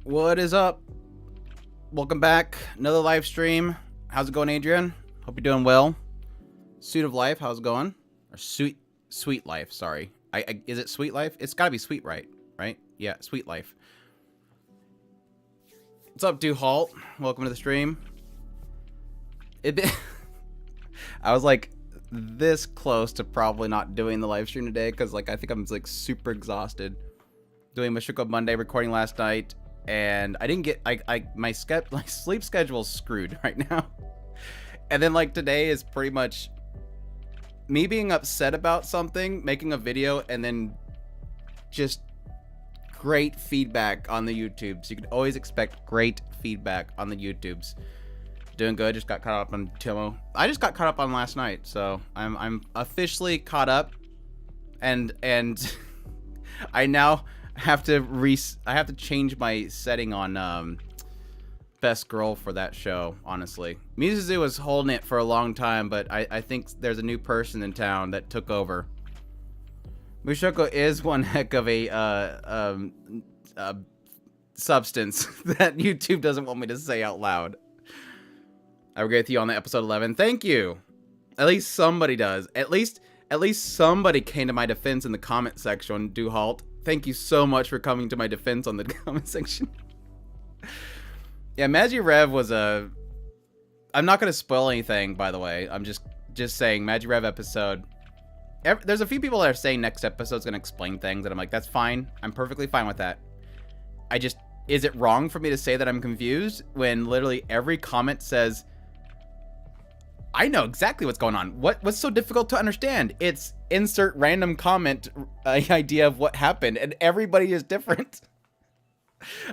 What is up? Welcome back. Another live stream. How's it going, Adrian? Hope you're doing well. Suit of Life, how's it going? Or Sweet Life, sorry. Is it Sweet Life? It's gotta be Sweet, right? Yeah, Sweet Life. What's up, Do Halt? Welcome to the stream. I was like this close to probably not doing the live stream today because like I think I'm like super exhausted. Doing Mashiko Monday recording last night. And I didn't get my sleep schedule's screwed right now. And then like today is pretty much me being upset about something, making a video, and then just great feedback on the YouTubes. You can always expect great feedback on the YouTubes. Doing good. Just got caught up on Timo. I just got caught up on last night, so I'm officially caught up, and I now have to change my setting on best girl for that show. Honestly, Mizuzu was holding it for a long time, but I think there's a new person in town that took over. Mushoko is one heck of a substance that YouTube doesn't want me to say out loud. I agree with you on the episode 11. Thank you. At least somebody does. At least somebody came to my defense in the comment section. Do Halt. Thank you so much for coming to my defense on the comment section. Yeah, Majirev was a... I'm not going to spoil anything, by the way. I'm just saying, Majirev episode... There's a few people that are saying next episode's going to explain things, and I'm like, that's fine. I'm perfectly fine with that. Is it wrong for me to say that I'm confused when literally every comment says... I know exactly what's going on. What's so difficult to understand? It's insert random comment idea of what happened, and everybody is different.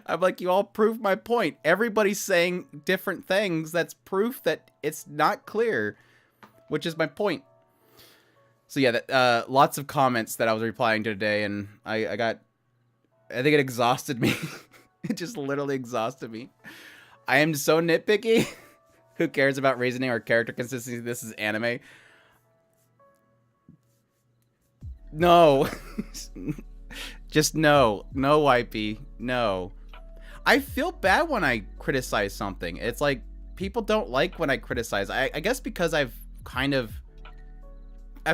I'm like, you all prove my point. Everybody's saying different things. That's proof that it's not clear, which is my point. So yeah, lots of comments that I was replying to today, and I think it exhausted me. It just literally exhausted me. I am so nitpicky. Who cares about reasoning or character consistency? This is anime. No. Just no. No, YP. No. I feel bad when I criticize something. It's like, people don't like when I criticize. I guess because I've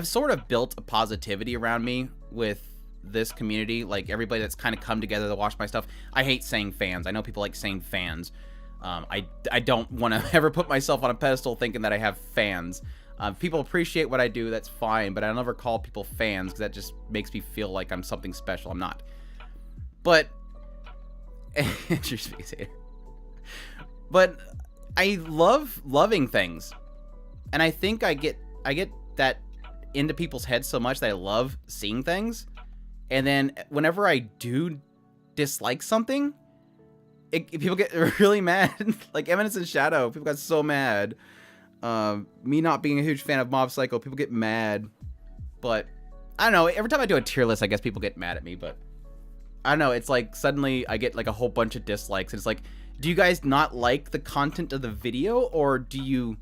sort of built a positivity around me with this community. Like, everybody that's kind of come together to watch my stuff. I hate saying fans. I know people like saying fans. I don't want to ever put myself on a pedestal thinking that I have fans. People appreciate what I do, that's fine, but I'll never call people fans because that just makes me feel like I'm something special. I'm not. But but I love loving things, and I think I get that into people's heads so much that I love seeing things, and then whenever I do dislike something, people get really mad. Like Eminence and Shadow, people got so mad. Me not being a huge fan of Mob Psycho, people get mad. But I don't know, every time I do a tier list, I guess people get mad at me. But I don't know, it's like suddenly I get like a whole bunch of dislikes. And it's like, do you guys not like the content of the video, or do you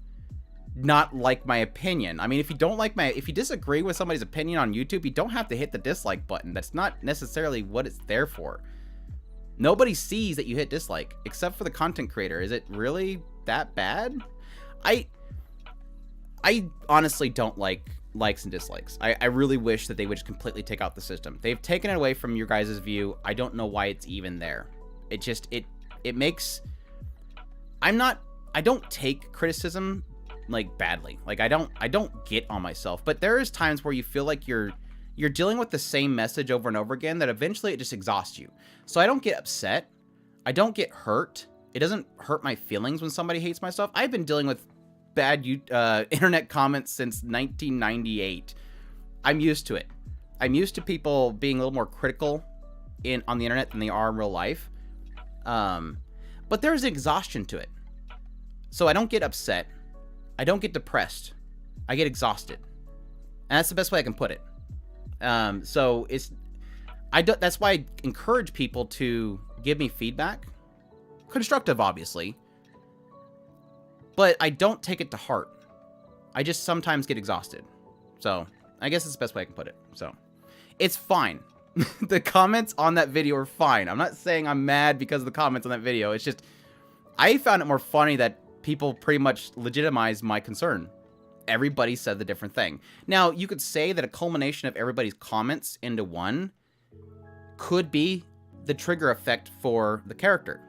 not like my opinion? I mean, if you disagree with somebody's opinion on YouTube, you don't have to hit the dislike button. That's not necessarily what it's there for. Nobody sees that you hit dislike, except for the content creator. Is it really that bad? I honestly don't like likes and dislikes. I really wish that they would just completely take out the system. They've taken it away from your guys' view. I don't know why it's even there. It makes... I don't take criticism, like, badly. Like, I don't get on myself. But there is times where you feel like you're dealing with the same message over and over again, that eventually it just exhausts you. So I don't get upset. I don't get hurt. It doesn't hurt my feelings when somebody hates my stuff. I've been dealing with bad internet comments since 1998. I'm used to it. I'm used to people being a little more critical on the internet than they are in real life. But there's exhaustion to it. So I don't get upset. I don't get depressed. I get exhausted. And that's the best way I can put it. So that's why I encourage people to give me feedback. Constructive, obviously. But I don't take it to heart. I just sometimes get exhausted. So, I guess it's the best way I can put it. So, it's fine. The comments on that video are fine. I'm not saying I'm mad because of the comments on that video. It's just, I found it more funny that people pretty much legitimized my concern. Everybody said the different thing. Now, you could say that a culmination of everybody's comments into one could be the trigger effect for the character.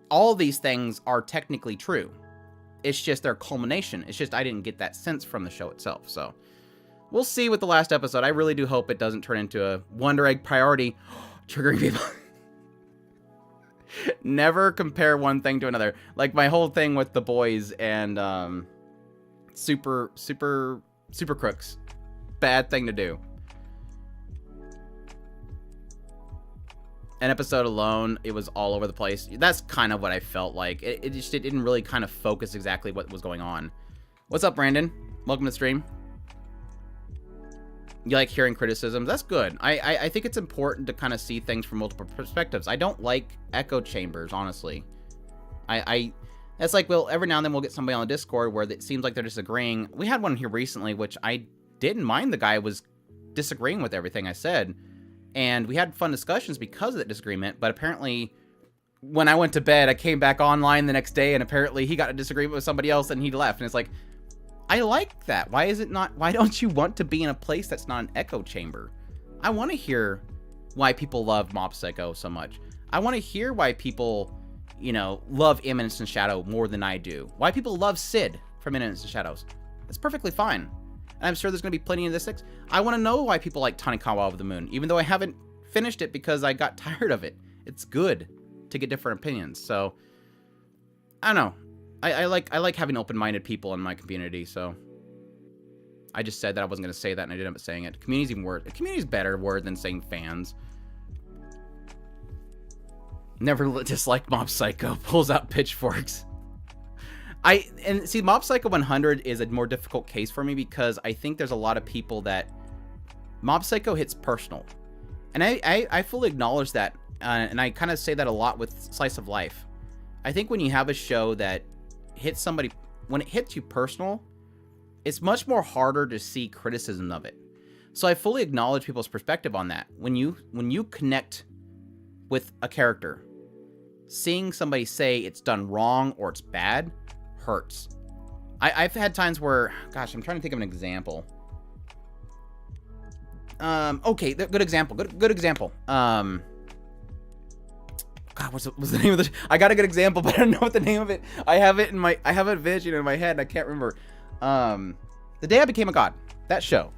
All these things are technically true. It's just their culmination. It's just I didn't get that sense from the show itself. So we'll see with the last episode. I really do hope it doesn't turn into a Wonder Egg priority triggering people. Never compare one thing to another. Like my whole thing with the boys and super crooks. Bad thing to do. An episode alone, it was all over the place. That's kind of what I felt like. It didn't really kind of focus exactly what was going on. What's up, Brandon? Welcome to the stream. You like hearing criticisms? That's good. I think it's important to kind of see things from multiple perspectives. I don't like echo chambers, honestly. It's like, well, every now and then we'll get somebody on the Discord where it seems like they're disagreeing. We had one here recently, which I didn't mind the guy was disagreeing with everything I said. And we had fun discussions because of that disagreement. But apparently, when I went to bed, I came back online the next day, and apparently he got a disagreement with somebody else, and he left. And it's like, I like that. Why is it not? Why don't you want to be in a place that's not an echo chamber? I want to hear why people love Mob Psycho so much. I want to hear why people, you know, love Eminence and Shadow more than I do. Why people love Sid from Eminence and Shadows. That's perfectly fine. And I'm sure there's going to be plenty of this. I want to know why people like Tanikawa of the Moon, even though I haven't finished it because I got tired of it. It's good to get different opinions. So, I don't know. I like having open-minded people in my community, so I just said that I wasn't going to say that, and I ended up saying it. Community's even word. Community's better word than saying fans. Never dislike Mob Psycho. Pulls out pitchforks. And see, Mob Psycho 100 is a more difficult case for me because I think there's a lot of people that Mob Psycho hits personal. And I fully acknowledge that, and I kind of say that a lot with Slice of Life. I think when you have a show that hits somebody, when it hits you personal, it's much more harder to see criticism of it. So I fully acknowledge people's perspective on that. When you connect with a character, seeing somebody say it's done wrong or it's bad hurts. I've had times where, gosh, I'm trying to think of an example. Okay, good example. Good example. God, what's the name of the? I got a good example, but I don't know what the name of it. I have a vision in my head, and I can't remember. The Day I Became a God. That show.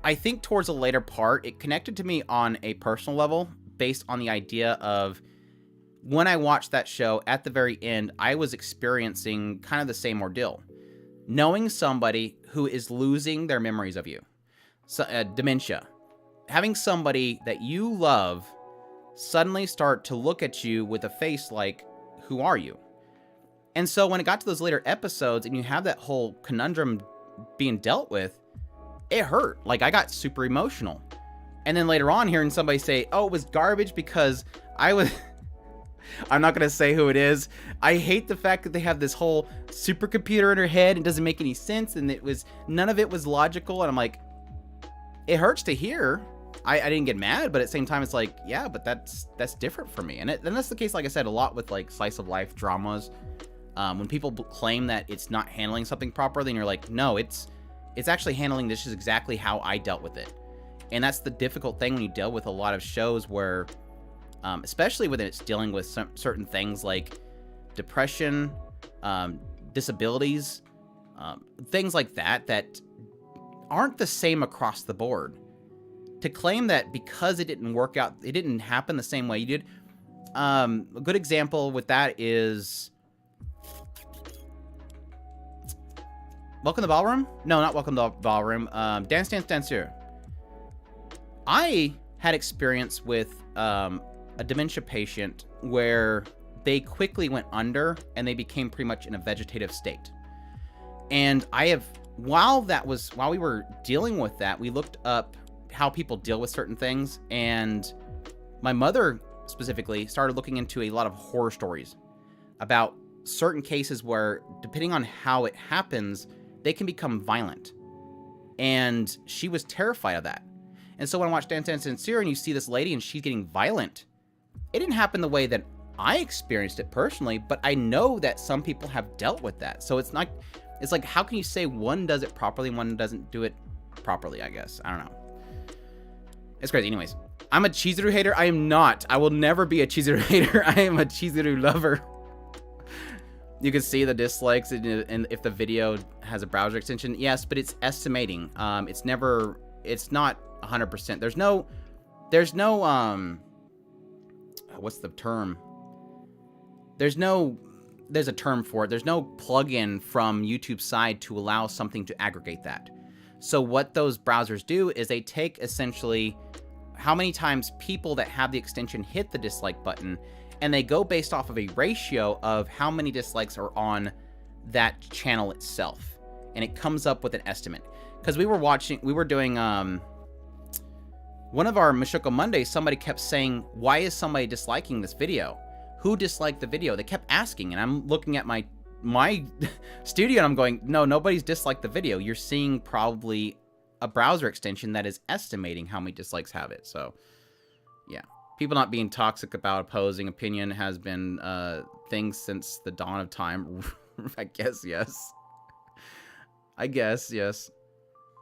I think towards the later part, it connected to me on a personal level, based on the idea of when I watched that show, at the very end, I was experiencing kind of the same ordeal. Knowing somebody who is losing their memories of you. So, dementia. Having somebody that you love suddenly start to look at you with a face like, who are you? And so when it got to those later episodes and you have that whole conundrum being dealt with, it hurt. Like, I got super emotional. And then later on, hearing somebody say, oh, it was garbage because I was... I'm not going to say who it is. I hate the fact that they have this whole supercomputer in her head. It doesn't make any sense. And none of it was logical. And I'm like, it hurts to hear. I didn't get mad, but at the same time, it's like, yeah, but that's different for me. And that's the case, like I said, a lot with like slice of life dramas. When people claim that it's not handling something properly, and you're like, no, it's actually handling this is exactly how I dealt with it. And that's the difficult thing when you deal with a lot of shows where, especially when it's dealing with certain things like depression, disabilities, things like that aren't the same across the board. To claim that because it didn't work out, it didn't happen the same way you did. A good example with that is... Welcome to the Ballroom? No, not Welcome to the Ballroom. Dance Dance Dancer. I had experience with a dementia patient where they quickly went under and they became pretty much in a vegetative state. And while we were dealing with that, we looked up how people deal with certain things, and my mother specifically started looking into a lot of horror stories about certain cases where, depending on how it happens, they can become violent. And she was terrified of that. And so when I watch Dance Dance Sincere and you see this lady and she's getting violent, it didn't happen the way that I experienced it personally, but I know that some people have dealt with that. So it's like, how can you say one does it properly and one doesn't do it properly, I guess? I don't know. It's crazy. Anyways, I'm a Chizuru hater. I am not. I will never be a Chizuru hater. I am a Chizuru lover. You can see the dislikes and if the video has a browser extension. Yes, but it's estimating. It's not 100%. There's no, what's the term? There's a term for it. There's no plugin from YouTube's side to allow something to aggregate that. So what those browsers do is they take essentially how many times people that have the extension hit the dislike button, and they go based off of a ratio of how many dislikes are on that channel itself. And it comes up with an estimate. Because we were doing one of our Mashoko Mondays, somebody kept saying, why is somebody disliking this video? Who disliked the video? They kept asking, and I'm looking at my studio and I'm going, no, nobody's disliked the video. You're seeing probably a browser extension that is estimating how many dislikes have it. So yeah, people not being toxic about opposing opinion has been things since the dawn of time. I guess yes.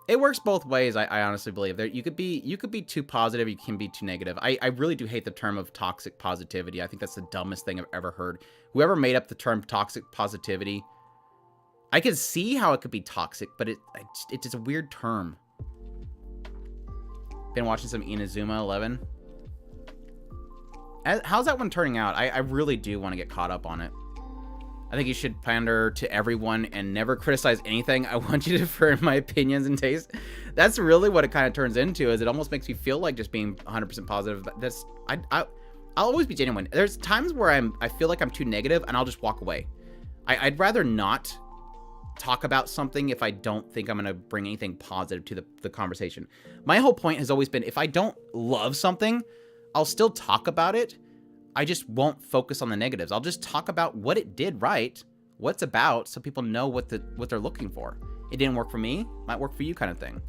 It works both ways. I honestly believe there you could be too positive, you can be too negative. I really do hate the term of toxic positivity. I think that's the dumbest thing I've ever heard. Whoever made up the term toxic positivity, I can see how it could be toxic, but it's just a weird term. Been watching some Inazuma 11. How's that one turning out? I really do want to get caught up on it. I think you should pander to everyone and never criticize anything. I want you to defer my opinions and taste. That's really what it kind of turns into, is it almost makes me feel like just being 100% positive. I'll always be genuine. There's times where I feel like I'm too negative and I'll just walk away. I'd rather not talk about something if I don't think I'm going to bring anything positive to the conversation. My whole point has always been, if I don't love something, I'll still talk about it. I just won't focus on the negatives. I'll just talk about what it did right, what's about, so people know what they're looking for. It didn't work for me, might work for you, kind of thing.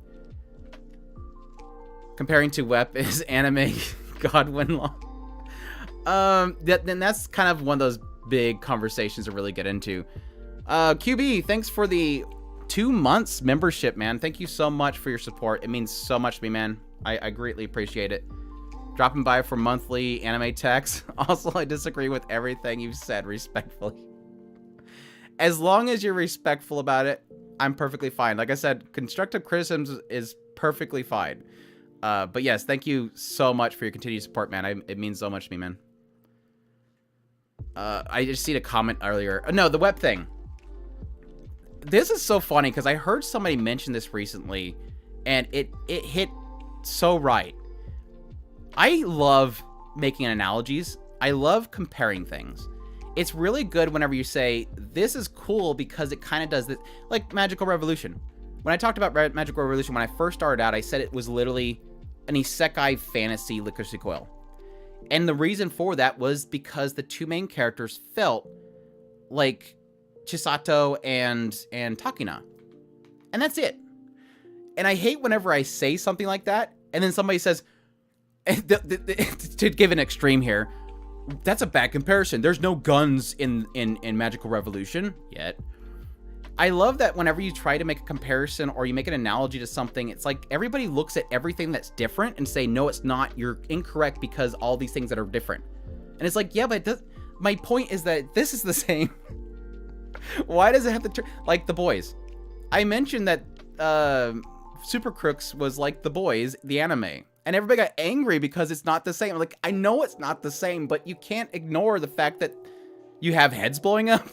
Comparing to Wep is anime Godwin law. Then that's kind of one of those big conversations to really get into. QB, thanks for the 2 months membership, man. Thank you so much for your support. It means so much to me, man. I greatly appreciate it. Dropping by for monthly anime texts. Also, I disagree with everything you've said, respectfully. As long as you're respectful about it, I'm perfectly fine. Like I said, constructive criticism is perfectly fine. But yes, thank you so much for your continued support, man. It means so much to me, man. I just seen a comment earlier. No, the web thing. This is so funny because I heard somebody mention this recently, and it hit so right. I love making analogies. I love comparing things. It's really good whenever you say, this is cool because it kind of does this, like Magical Revolution. When I talked about Magical Revolution, when I first started out, I said it was literally an isekai fantasy Licorice Coil. And the reason for that was because the two main characters felt like Chisato and Takina. And that's it. And I hate whenever I say something like that, and then somebody says, to give an extreme here, that's a bad comparison. There's no guns in Magical Revolution yet. I love that whenever you try to make a comparison or you make an analogy to something, it's like everybody looks at everything that's different and say, no, it's not. You're incorrect because all these things that are different. And it's like, yeah, but my point is that this is the same. Why does it have to like The Boys? I mentioned that Super Crooks was like The Boys, the anime. And everybody got angry because it's not the same. Like, I know it's not the same, but you can't ignore the fact that you have heads blowing up.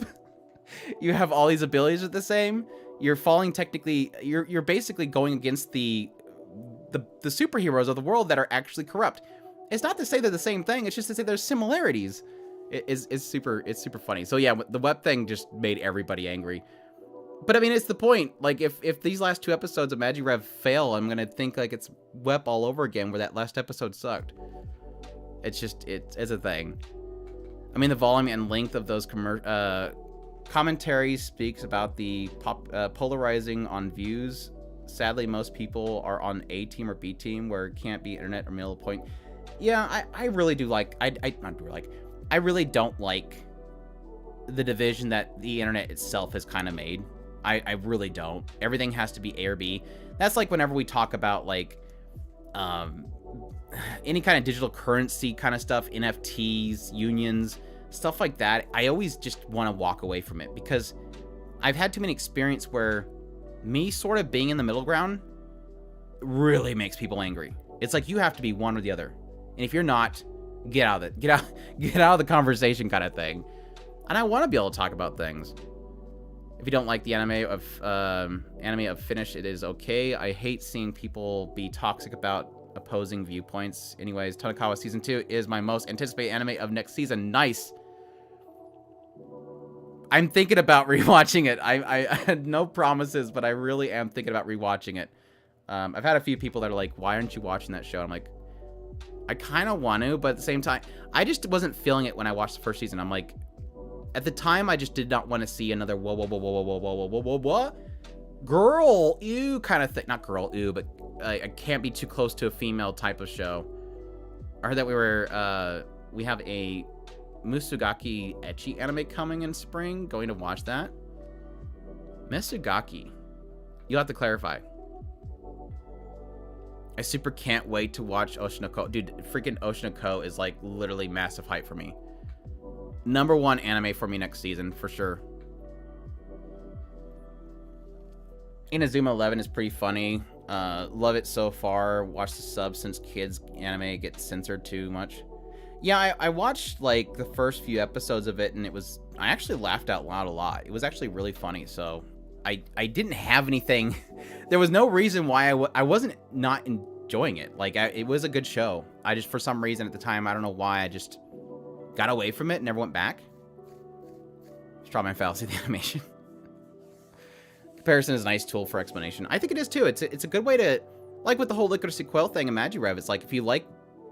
You have all these abilities are the same. You're falling technically, you're basically going against the superheroes of the world that are actually corrupt. It's not to say they're the same thing. It's just to say there's similarities. It's super funny. So yeah, the web thing just made everybody angry. But I mean, it's the point. Like, if these last 2 episodes of Magirev fail, I'm gonna think like it's Wep all over again, where that last episode sucked. It's just, it's a thing. I mean, the volume and length of those commentaries speaks about the polarizing on views Sadly, most people are on A team or B team where it can't be internet or middle point. Yeah, I really do like, I really don't like the division that the internet itself has kind of made. I really don't. Everything has to be A or B. That's like whenever we talk about like any kind of digital currency kind of stuff, NFTs, unions, stuff like that. I always just want to walk away from it because I've had too many experience where me sort of being in the middle ground really makes people angry. It's like you have to be one or the other. And if you're not, get out of the conversation kind of thing. And I want to be able to talk about things. If you don't like the anime of Finish, it is okay. I hate seeing people be toxic about opposing viewpoints. Anyways, Tonikawa Season 2 is my most anticipated anime of next season. Nice. I'm thinking about rewatching it. I had no promises, but I really am thinking about rewatching it. I've had a few people that are like, why aren't you watching that show? I'm like, I kind of want to, but at the same time, I just wasn't feeling it when I watched the first season. I'm like, at the time, I just did not want to see another whoa, girl, ew kind of thing. Not girl, ew, but I can't be too close to a female type of show. I heard that we have a Musugaki ecchi anime coming in spring. Going to watch that. Musugaki. You'll have to clarify. I super can't wait to watch Oshinoko. Dude, freaking Oshinoko is like literally massive hype for me. #1 anime for me next season, for sure. Inazuma 11 is pretty funny. Love it so far. Watch the sub since kids anime gets censored too much. Yeah, I watched like the first few episodes of it, and I actually laughed out loud a lot. It was actually really funny, so I didn't have anything. There was no reason why I wasn't not enjoying it. Like, it was a good show. I just, for some reason at the time, I don't know why, I just got away from it and never went back. Strawman fallacy, the animation. Comparison is a nice tool for explanation. I think it is too. It's a good way to, like with the whole Licorice Coil thing in Magirev, it's like, if you like,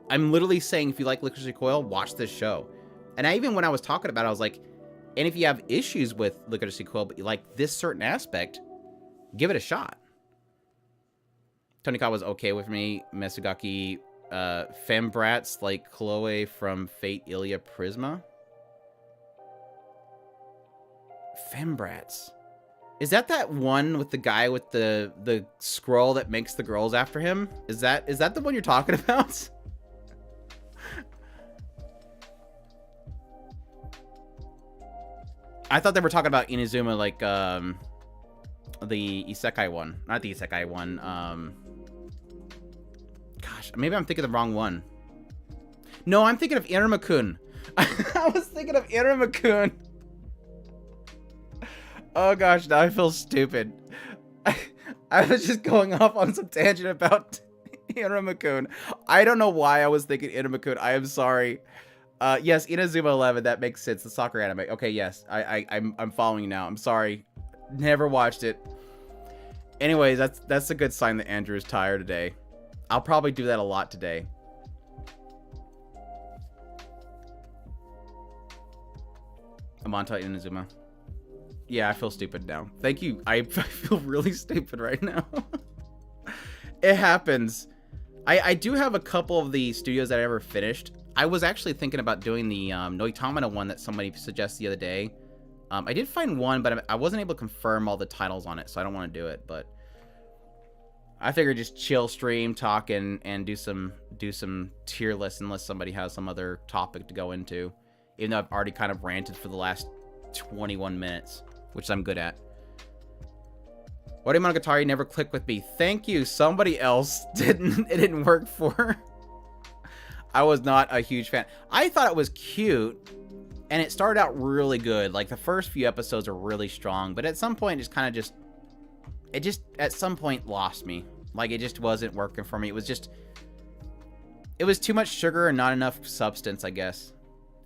I'm literally saying, if you like Licorice Coil, watch this show. And even when I was talking about it, I was like, and if you have issues with Licorice Coil, but you like this certain aspect, give it a shot. Tonikawa was okay with me. Mesugaki, fembrats like Chloe from Fate Ilia Prisma. Fembrats. Is that one with the guy with the scroll that makes the girls after him? Is that the one you're talking about? I thought they were talking about Inazuma, like the isekai one, not the isekai one. Gosh, maybe I'm thinking the wrong one. No, I'm thinking of Iruma-kun. I was thinking of Iruma-kun. Oh gosh, now I feel stupid. I was just going off on some tangent about Iruma-kun. I don't know why I was thinking Iruma-kun. I am sorry. Yes, Inazuma 11, that makes sense. The soccer anime. Okay, yes. I'm following you now. I'm sorry. Never watched it. Anyways, that's a good sign that Andrew is tired today. I'll probably do that a lot today. Amanta Inazuma. Yeah, I feel stupid now. Thank you. I feel really stupid right now. It happens. I do have a couple of the studios that I ever finished. I was actually thinking about doing the Noitamina one that somebody suggested the other day. I did find one, but I wasn't able to confirm all the titles on it, so I don't want to do it. But I figured just chill stream, talk, and do some tier lists unless somebody has some other topic to go into. Even though I've already kind of ranted for the last 21 minutes, which I'm good at. Monogatari never clicked with me. Thank you. Somebody else didn't work for. I was not a huge fan. I thought it was cute, and it started out really good. Like, the first few episodes are really strong, but at some point, it just at some point lost me. Like, it just wasn't working for me. It was too much sugar and not enough substance, I guess.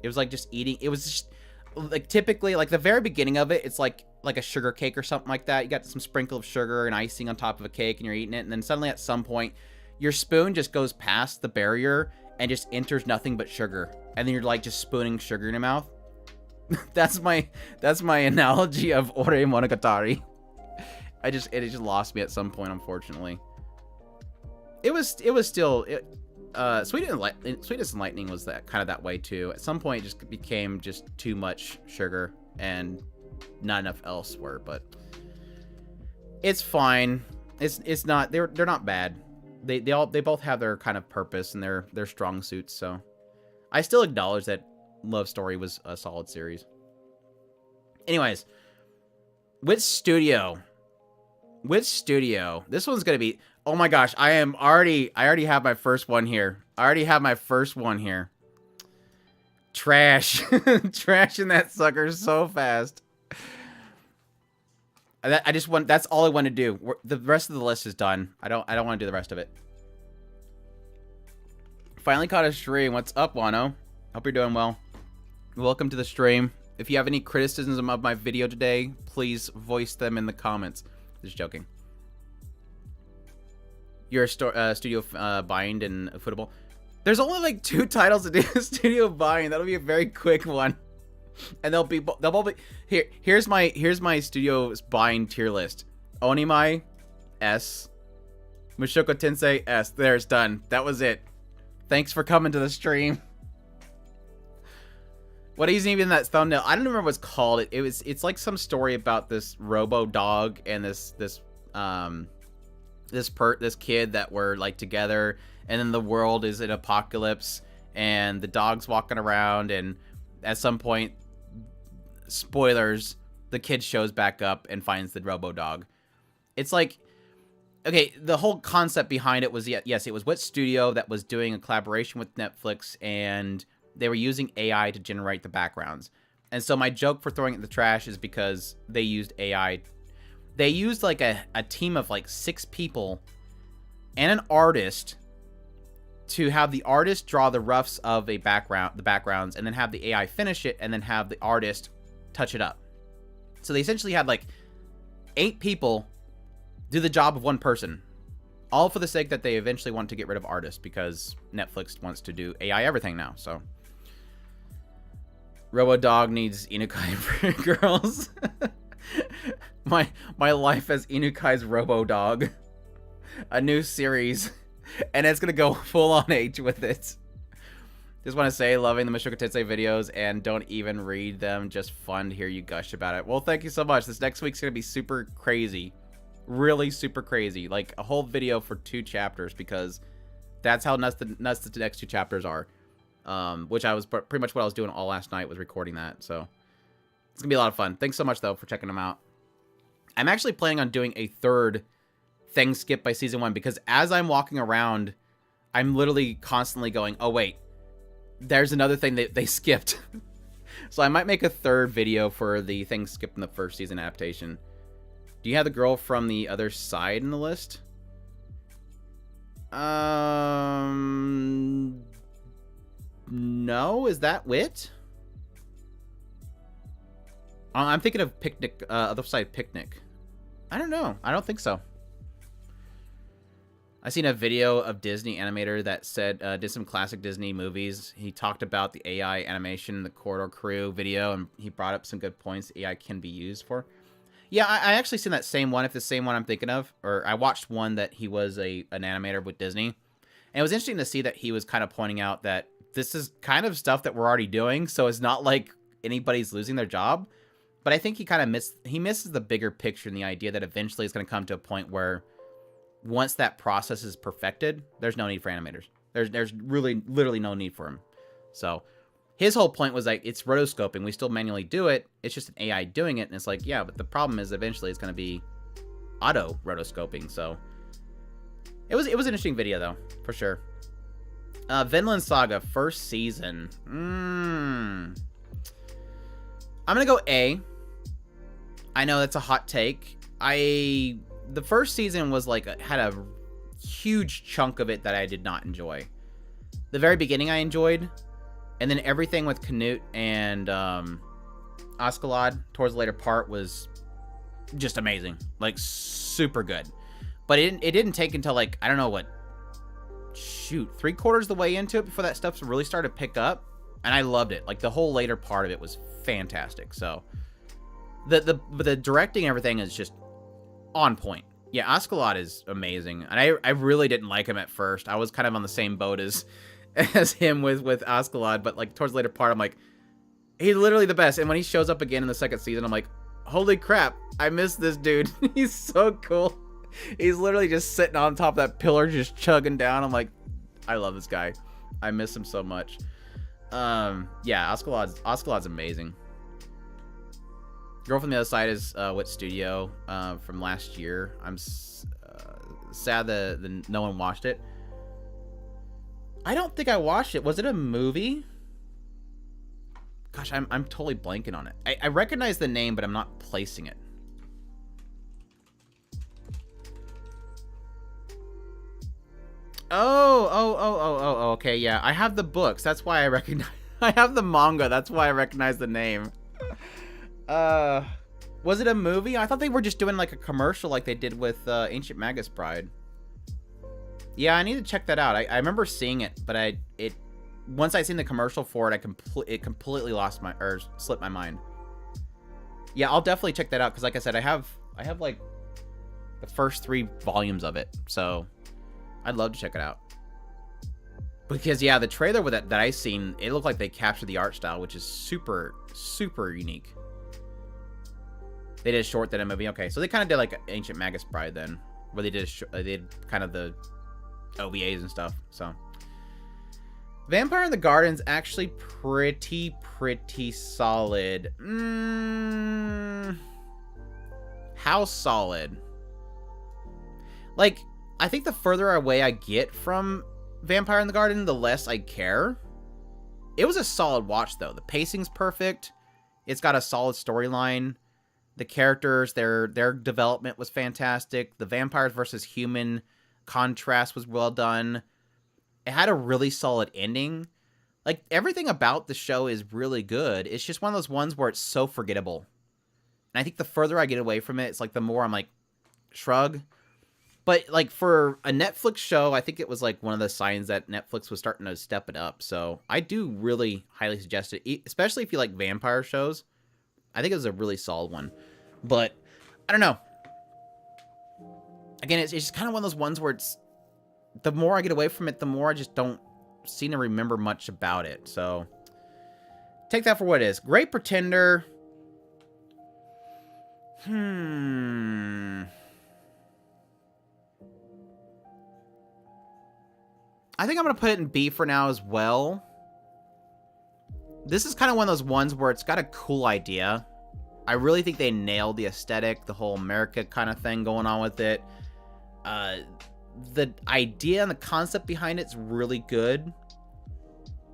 It was like just eating. It was just like typically like the very beginning of it. It's like a sugar cake or something like that. You got some sprinkle of sugar and icing on top of a cake, and you're eating it. And then suddenly at some point, your spoon just goes past the barrier and just enters nothing but sugar. And then you're like just spooning sugar in your mouth. That's my analogy of Ore Monogatari. it just lost me at some point, unfortunately. It was still Sweetness and Lightning was that kind of that way too. At some point, it just became just too much sugar and not enough elsewhere. But it's fine. It's not. They're not bad. They both have their kind of purpose and their strong suits. So I still acknowledge that Love Story was a solid series. Anyways, Wit Studio. This one's gonna be. Oh my gosh, I already have my first one here. Trash. Trashing that sucker so fast. That's all I want to do. The rest of the list is done. I don't want to do the rest of it. Finally caught a stream. What's up, Wano? Hope you're doing well. Welcome to the stream. If you have any criticisms of my video today, please voice them in the comments. Just joking. You're a studio bind and football. There's only like 2 titles to do a studio bind. That'll be a very quick one, and they'll both be here. Here's my studio bind tier list. Onimai, S. Mushoku Tensei, S. There, it's done. That was it. Thanks for coming to the stream. What is even that thumbnail? I don't remember what it's called. It's like some story about this robo dog and this kid that were like together, and then the world is in apocalypse and the dog's walking around, and at some point, spoilers, the kid shows back up and finds the robo dog. It's like, okay, the whole concept behind it was, yes, it was Wit Studio that was doing a collaboration with Netflix, and they were using AI to generate the backgrounds. And so my joke for throwing it in the trash is because they used AI. They used like a team of like 6 people and an artist to have the artist draw the roughs of the backgrounds, and then have the AI finish it, and then have the artist touch it up. So they essentially had like 8 people do the job of 1 person, all for the sake that they eventually want to get rid of artists because Netflix wants to do AI everything now. So Robo Dog needs Inukai for girls. My life as Inukai's Robo Dog. A new series. And it's gonna go full on age with it. Just want to say, loving the Mushoku Tensei videos, and don't even read them. Just fun to hear you gush about it. Well, thank you so much. This next week's gonna be super crazy. Really super crazy. Like a whole video for 2 chapters, because that's how nuts the next 2 chapters are. Which I was pretty much what I was doing all last night, was recording that. So it's gonna be a lot of fun. Thanks so much though for checking them out. I'm actually planning on doing a 3rd thing skip by season 1, because as I'm walking around, I'm literally constantly going, oh wait, there's another thing that they skipped. So I might make a 3rd video for the thing skipped in the 1st season adaptation. Do you have the girl from the other side in the list? No, is that Wit? I'm thinking of Picnic, other side Picnic. I don't know. I don't think so. I seen a video of Disney animator that said, did some classic Disney movies. He talked about the AI animation in the Corridor Crew video, and he brought up some good points AI can be used for. Yeah, I actually seen that same one, if the same one I'm thinking of. Or I watched one that he was an animator with Disney. And it was interesting to see that he was kind of pointing out that this is kind of stuff that we're already doing, so it's not like anybody's losing their job. But I think he kind of misses the bigger picture, and the idea that eventually it's going to come to a point where once that process is perfected, there's no need for animators. There's really literally no need for them. So his whole point was like, it's rotoscoping. We still manually do it. It's just an AI doing it. And it's like, yeah, but the problem is eventually it's going to be auto rotoscoping. So it was an interesting video though, for sure. Vinland Saga, 1st season. I'm going to go A. I know that's a hot take. The 1st season was like, had a huge chunk of it that I did not enjoy. The very beginning I enjoyed, and then everything with Canute and Askeladd towards the later part was just amazing. Like, super good. But it didn't take until like, I don't know what, shoot, 3/4 the way into it before that stuff really started to pick up. And I loved it. Like, the whole later part of it was fantastic. So the directing and everything is just on point. Yeah, Askeladd is amazing. And I really didn't like him at first. I was kind of on the same boat as him with Askeladd, but like towards the later part, I'm like, he's literally the best. And when he shows up again in the second season, I'm like, holy crap, I miss this dude. He's so cool. He's literally just sitting on top of that pillar, just chugging down. I'm like, I love this guy. I miss him so much. Yeah, Askeladd's amazing. Girl from the Other Side is Wit Studio from last year. I'm sad that no one watched it. I don't think I watched it. Was it a movie? Gosh, I'm totally blanking on it. I recognize the name, but I'm not placing it. Oh, okay, yeah. I have the books. That's why I recognize. I have the manga. That's why I recognize the name. Was it a movie? I thought they were just doing like a commercial like they did with Ancient Magus Bride. Yeah, I need to check that out. I remember seeing it, but once I seen the commercial for it, it completely slipped my mind. Yeah, I'll definitely check that out because, like I said, I have like the first 3 volumes of it, so I'd love to check it out. Because yeah, the trailer with that I seen, it looked like they captured the art style, which is super, super unique. They did a short, then a movie. Okay, so they kind of did like Ancient Magus Bride then, where they did kind of the OVAs and stuff. So Vampire in the Garden's actually pretty solid. How solid? Like, I think the further away I get from Vampire in the Garden, the less I care. It was a solid watch, though. The pacing's perfect. It's got a solid storyline. The characters, their development was fantastic. The vampires versus human contrast was well done. It had a really solid ending. Like, everything about the show is really good. It's just one of those ones where it's so forgettable. And I think the further I get away from it, it's like the more I'm like, shrug. But, like, for a Netflix show, I think it was, like, one of the signs that Netflix was starting to step it up. So, I do really highly suggest it, especially if you like vampire shows. I think it was a really solid one. But, I don't know. Again, it's just kind of one of those ones where it's... The more I get away from it, the more I just don't seem to remember much about it. So, take that for what it is. Great Pretender. I think I'm going to put it in B for now as well. This is kind of one of those ones where it's got a cool idea. I really think they nailed the aesthetic, the whole America kind of thing going on with it. The idea and the concept behind it's really good.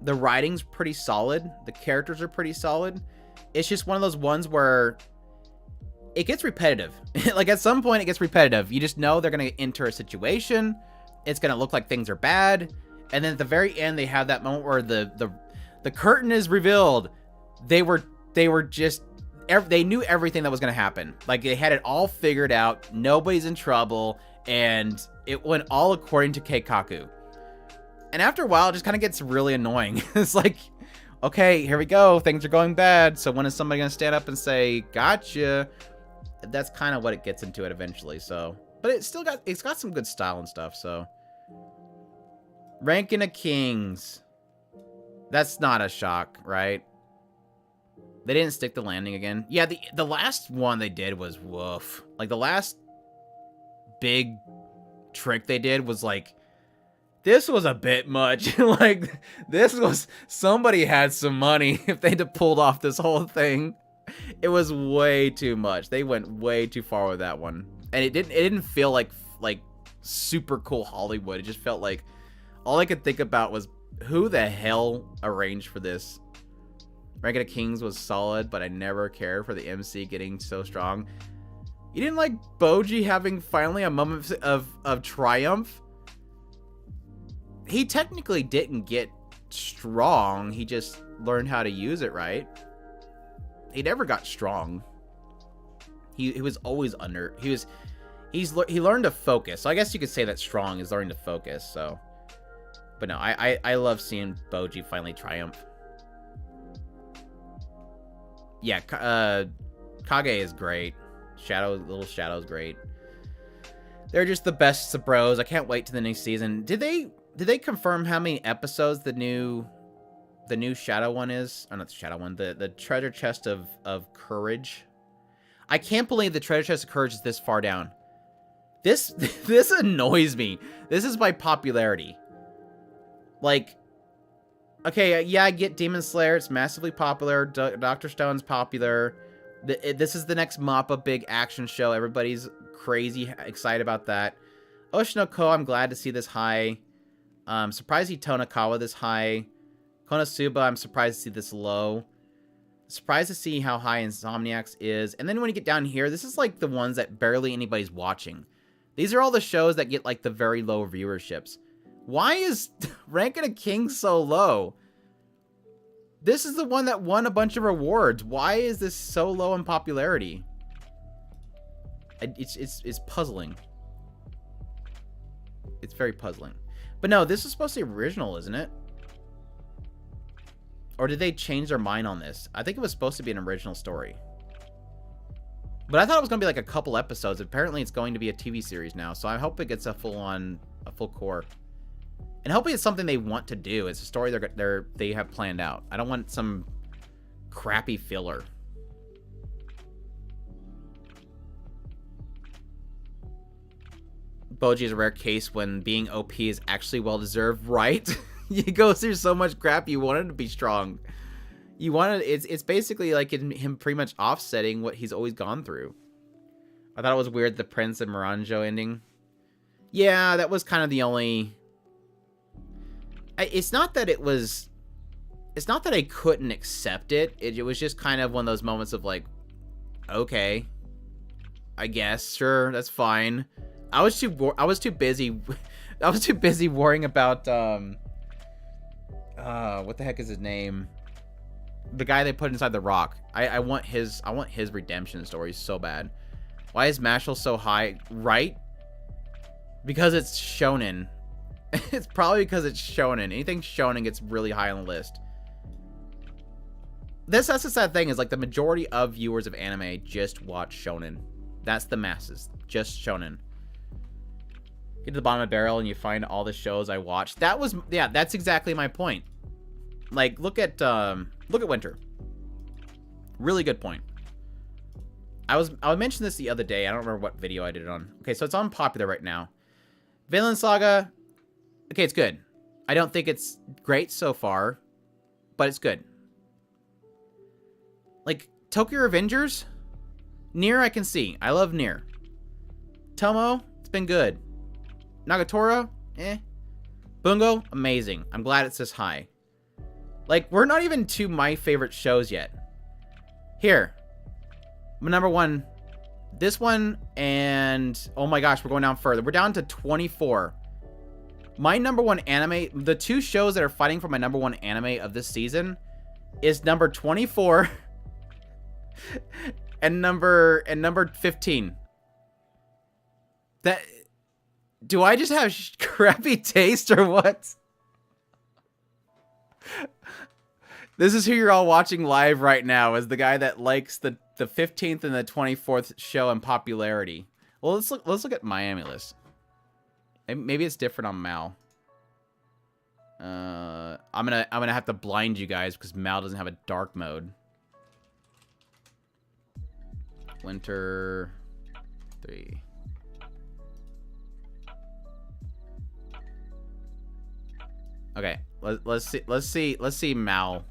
The writing's pretty solid. The characters are pretty solid. It's just one of those ones where it gets repetitive. Like, at some point, it gets repetitive. You just know they're going to enter a situation. It's going to look like things are bad. And then at the very end, they have that moment where the curtain is revealed. They knew everything that was going to happen. Like, they had it all figured out. Nobody's in trouble. And it went all according to Keikaku. And after a while, it just kind of gets really annoying. It's like, okay, here we go. Things are going bad. So when is somebody going to stand up and say, gotcha? That's kind of what it gets into it eventually. So, but it's got some good style and stuff. So, Ranking of Kings. That's not a shock, right? They didn't stick the landing again. Yeah, the last one they did was woof. Like, the last big trick they did was like, this was a bit much. Like, this was, somebody had some money if they'd have pulled off this whole thing. It was way too much. They went way too far with that one. And it didn't feel like super cool Hollywood. It just felt like all I could think about was, who the hell arranged for this? Ranking of Kings was solid, but I never cared for the MC getting so strong. You didn't like Boji having finally a moment of triumph? He technically didn't get strong. He just learned how to use it, right? He never got strong. He was always under. He learned to focus. So I guess you could say that strong is learning to focus. So, but no, I love seeing Boji finally triumph. Yeah, Kage is great. Little Shadow's great. They're just the best of bros. I can't wait to the new season. Did they confirm how many episodes the new shadow one is? Oh, not the shadow one. The treasure chest of courage. I can't believe the treasure chest of courage is this far down. This annoys me. This is by popularity. Like, okay, yeah, I get Demon Slayer. It's massively popular. Dr. Stone's popular. This is the next MAPPA big action show. Everybody's crazy excited about that. Oshinoko, I'm glad to see this high. Surprised to see Tonakawa this high. Konosuba, I'm surprised to see this low. Surprised to see how high Insomniacs is. And then when you get down here, this is like the ones that barely anybody's watching. These are all the shows that get like the very low viewerships. Why is Ranking a King so low? This is the one that won a bunch of awards. Why is this so low in popularity? It's puzzling. It's very puzzling. But no, this is supposed to be original, isn't it? Or did they change their mind on this? I think it was supposed to be an original story. But I thought it was going to be like a couple episodes. Apparently it's going to be a TV series now. So I hope it gets a full core. And hopefully it's something they want to do. It's a story they have planned out. I don't want some crappy filler. Boji is a rare case when being OP is actually well-deserved, right? You go through so much crap, you want him to be strong. You want it. It's basically like him pretty much offsetting what he's always gone through. I thought it was weird, the Prince and Miranjo ending. Yeah, that was kind of the only... It's not that it was... It's not that I couldn't accept it. It was just kind of one of those moments of like, okay, I guess, sure, that's fine. I was too busy. I was too busy worrying about what the heck is his name? The guy they put inside the rock. I want his redemption story so bad. Why is Mashal so high? Right? Because it's shonen. It's probably because it's shonen. Anything shonen gets really high on the list. That's the sad thing, is like the majority of viewers of anime just watch shonen. That's the masses. Just shonen. Get to the bottom of the barrel and you find all the shows I watched. That was, yeah, that's exactly my point. Like, look at Winter. Really good point. I mentioned this the other day. I don't remember what video I did it on. Okay, so it's on popular right now. Vinland Saga. Okay, it's good. I don't think it's great so far, but it's good. Like, Tokyo Revengers? Nier, I can see. I love Nier. Tomo, it's been good. Nagatora, eh. Bungo, amazing. I'm glad it's this high. Like, we're not even to my favorite shows yet. Here. Number one. This one, and... oh my gosh, we're going down further. We're down to 24. My number one anime... the two shows that are fighting for my number one anime of this season is number 24 and number 15. That... do I just have crappy taste or what? This is who you're all watching live right now, is the guy that likes the 15th and the 24th show in popularity. Well, let's look at Miami list. Maybe it's different on Mal. I'm gonna have to blind you guys because Mal doesn't have a dark mode. Winter 3. Okay, let's see Mal.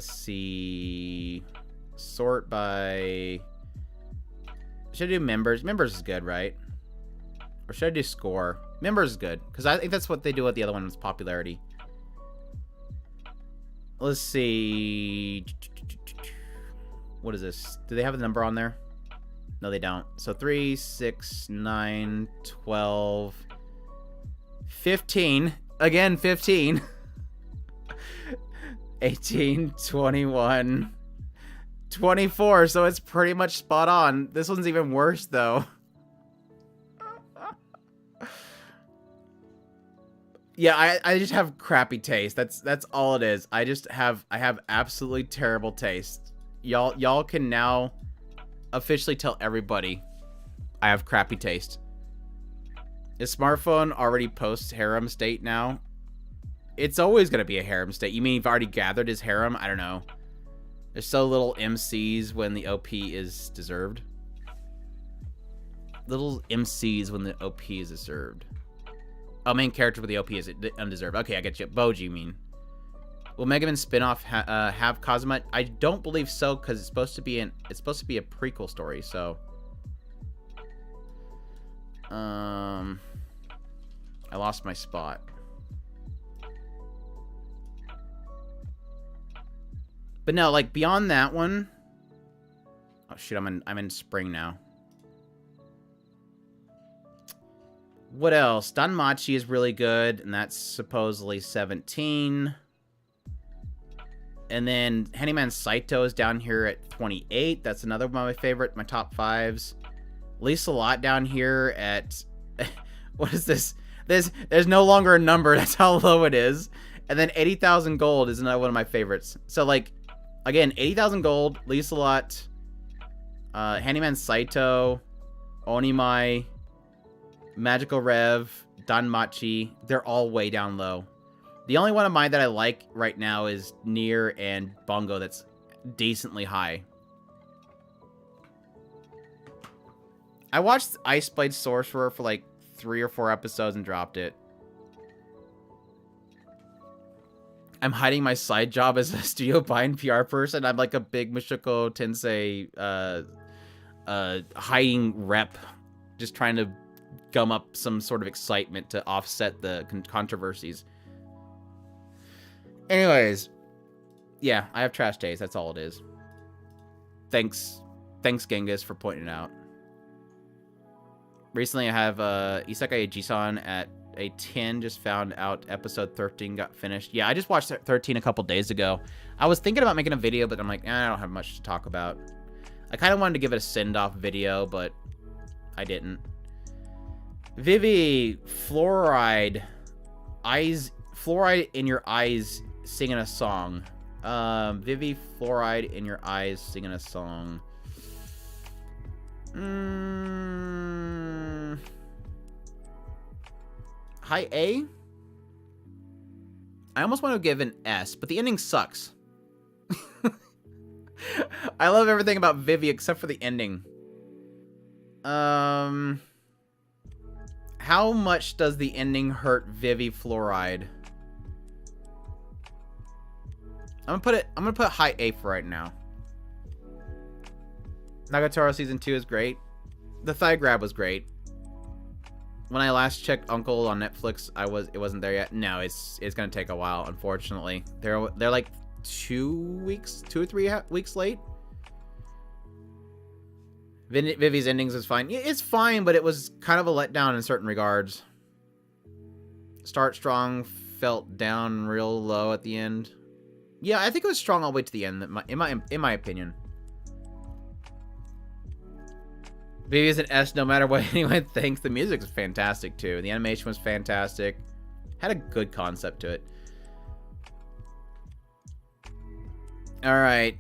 See, sort by. Should I do members? Members is good, right? Or should I do score? Members is good because I think that's what they do with the other one with popularity. Let's see. What is this? Do they have a number on there? No, they don't. So 3, 6, 9, 12, 15. Again, 15. 18, 21, 24. So it's pretty much spot on. This one's even worse, though. Yeah, I just have crappy taste. That's all it is. I have absolutely terrible taste. Y'all can now officially tell everybody I have crappy taste. Is smartphone already post harem state now? It's always gonna be a harem state. You mean you've already gathered his harem? I don't know. There's so little MCs when the OP is deserved. Little MCs when the OP is deserved. Oh, main character with the OP is undeserved. Okay, I get you. Boji, you mean. Will Mega Man spin-off have Kazuma? I don't believe so, because it's supposed to be a prequel story, so. I lost my spot. But no, like beyond that one. Oh shoot, I'm in spring now. What else? Danmachi is really good, and that's supposedly 17. And then Handyman Saito is down here at 28. That's another one of my top 5s. Lisa Lot down here at what is this? There's no longer a number. That's how low it is. And then 80,000 gold is another one of my favorites. So like, again, 80,000 gold, Lisa Lot, Handyman Saito, Onimai, Magical Rev, Danmachi. They're all way down low. The only one of mine that I like right now is Nier and Bongo. That's decently high. I watched Ice Blade Sorcerer for like 3 or 4 episodes and dropped it. I'm hiding my side job as a studio buy and PR person. I'm like a big Mushoku Tensei hiding rep, just trying to gum up some sort of excitement to offset the controversies. Anyways, yeah, I have trash taste. That's all it is. Thanks Genghis for pointing it out. Recently, I have Isekai Jisan at a 10. Just found out episode 13 got finished. Yeah, I just watched 13 a couple days ago. I was thinking about making a video, but I'm like, I don't have much to talk about. I kind of wanted to give it a send-off video, but I didn't. Vivi, fluoride in your eyes singing a song. Vivi, fluoride in your eyes singing a song. High A? I almost want to give an S, but the ending sucks. I love everything about Vivi except for the ending. How much does the ending hurt Vivi Fluoride? I'm gonna put high A for right now. Nagatoro season 2 is great. The thigh grab was great. When I last checked Uncle on Netflix, it wasn't there yet. No, it's gonna take a while, unfortunately. They're like 2 or 3 weeks late. Vivi's endings is fine. It's fine, but it was kind of a letdown in certain regards. Start strong, felt down real low at the end. Yeah, I think it was strong all the way to the end. In my opinion. Vivi is an S no matter what anyone thinks. The music is fantastic too. The animation was fantastic. Had a good concept to it. Alright.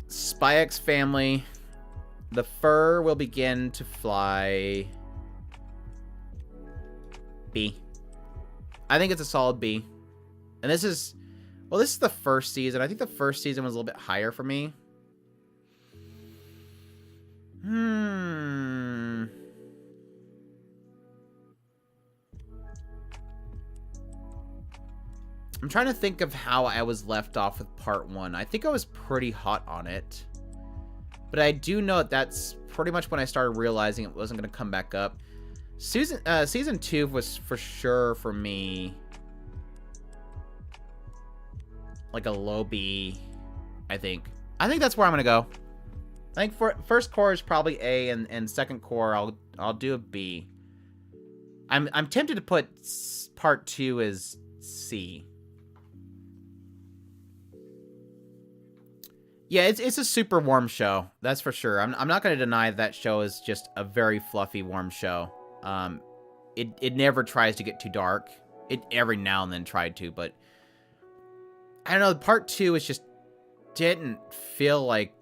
Spy X Family. The fur will begin to fly. B. I think it's a solid B. And this is... Well, this is the first season. I think the first season was a little bit higher for me. I'm trying to think of how I was left off with part 1. I think I was pretty hot on it. But I do know that's pretty much when I started realizing it wasn't going to come back up. Season 2 was for sure for me like a low B, I think. I think that's where I'm going to go. I think for first core is probably A, and second core I'll do a B. I'm tempted to put part 2 as C. Yeah, it's a super warm show. That's for sure. I'm not going to deny that show is just a very fluffy, warm show. It never tries to get too dark. It every now and then tried to, but I don't know. Part 2 is just didn't feel like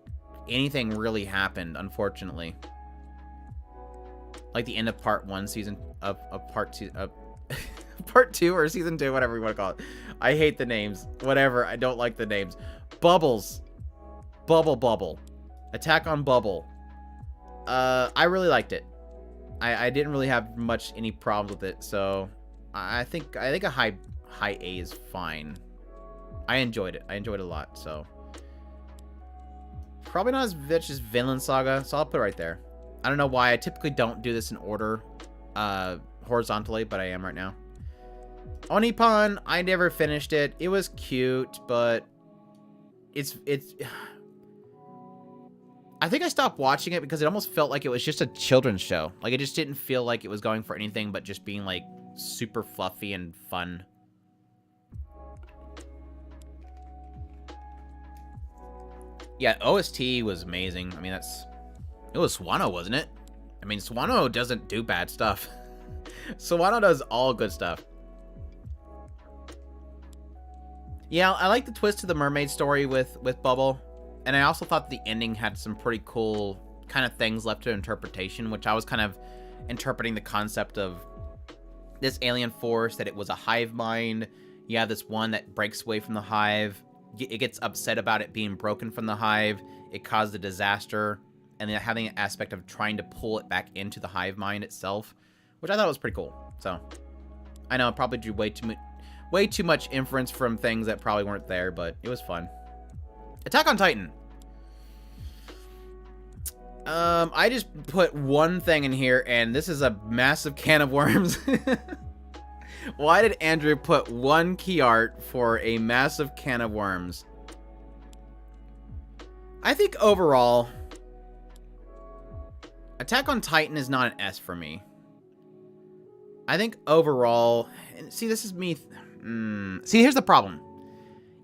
anything really happened, unfortunately. Like the end of part 1, season of part 2, part 2 or season 2, whatever you want to call it. I hate the names. Whatever. I don't like the names. Bubbles. Bubble. Attack on Bubble. I really liked it. I didn't really have any problems with it, so I think a high A is fine. I enjoyed it. I enjoyed it a lot, so probably not as rich as Vinland Saga, so I'll put it right there. I don't know why. I typically don't do this in order horizontally, but I am right now. Onippon, I never finished it. It was cute, but it's I think I stopped watching it because it almost felt like it was just a children's show. Like, it just didn't feel like it was going for anything but just being, like, super fluffy and fun. Yeah, OST was amazing. I mean, it was Swano, wasn't it? I mean, Swano doesn't do bad stuff. Swano does all good stuff. Yeah, I like the twist to the mermaid story with Bubble. And I also thought the ending had some pretty cool kind of things left to interpretation, which I was kind of interpreting the concept of this alien force, that it was a hive mind. You have this one that breaks away from the hive. It gets upset about it being broken from the hive. It caused a disaster. And then having an aspect of trying to pull it back into the hive mind itself, which I thought was pretty cool. So, I know I probably drew way too much inference from things that probably weren't there, but it was fun. Attack on Titan. I just put one thing in here, and this is a massive can of worms. Why did Andrew put one key art for a massive can of worms? I think overall, Attack on Titan is not an S for me. I think overall, and see, this is me. See, here's the problem.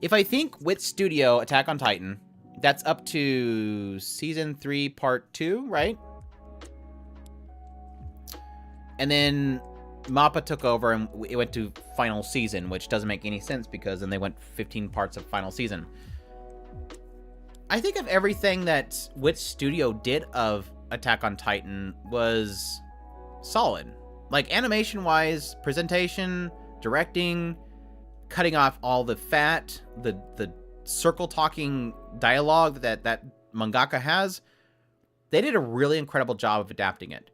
If I think Wit Studio Attack on Titan, that's up to season 3, part 2, right? And then MAPPA took over and it went to final season, which doesn't make any sense because then they went 15 parts of final season. I think of everything that Wit Studio did of Attack on Titan was solid. Like, animation-wise, presentation, directing, cutting off all the fat, the circle-talking dialogue that mangaka has, they did a really incredible job of adapting it.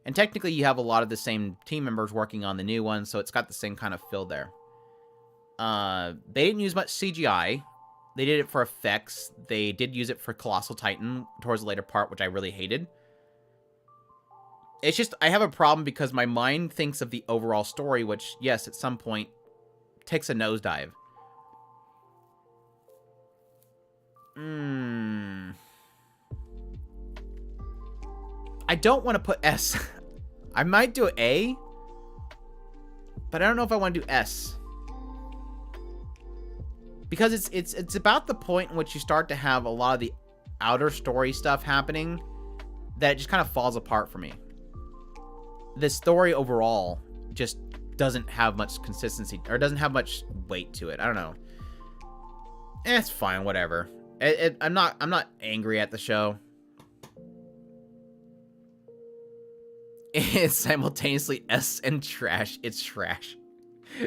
And technically, you have a lot of the same team members working on the new one, so it's got the same kind of feel there. They didn't use much CGI. They did it for effects. They did use it for Colossal Titan towards the later part, which I really hated. It's just, I have a problem because my mind thinks of the overall story, which, yes, at some point, takes a nosedive. I don't want to put S. I might do A, but I don't know if I want to do S. Because it's about the point in which you start to have a lot of the outer story stuff happening that it just kind of falls apart for me. The story overall just doesn't have much consistency, or doesn't have much weight to it. I don't know. It's fine, whatever. I'm not angry at the show. It's simultaneously S and trash. It's trash.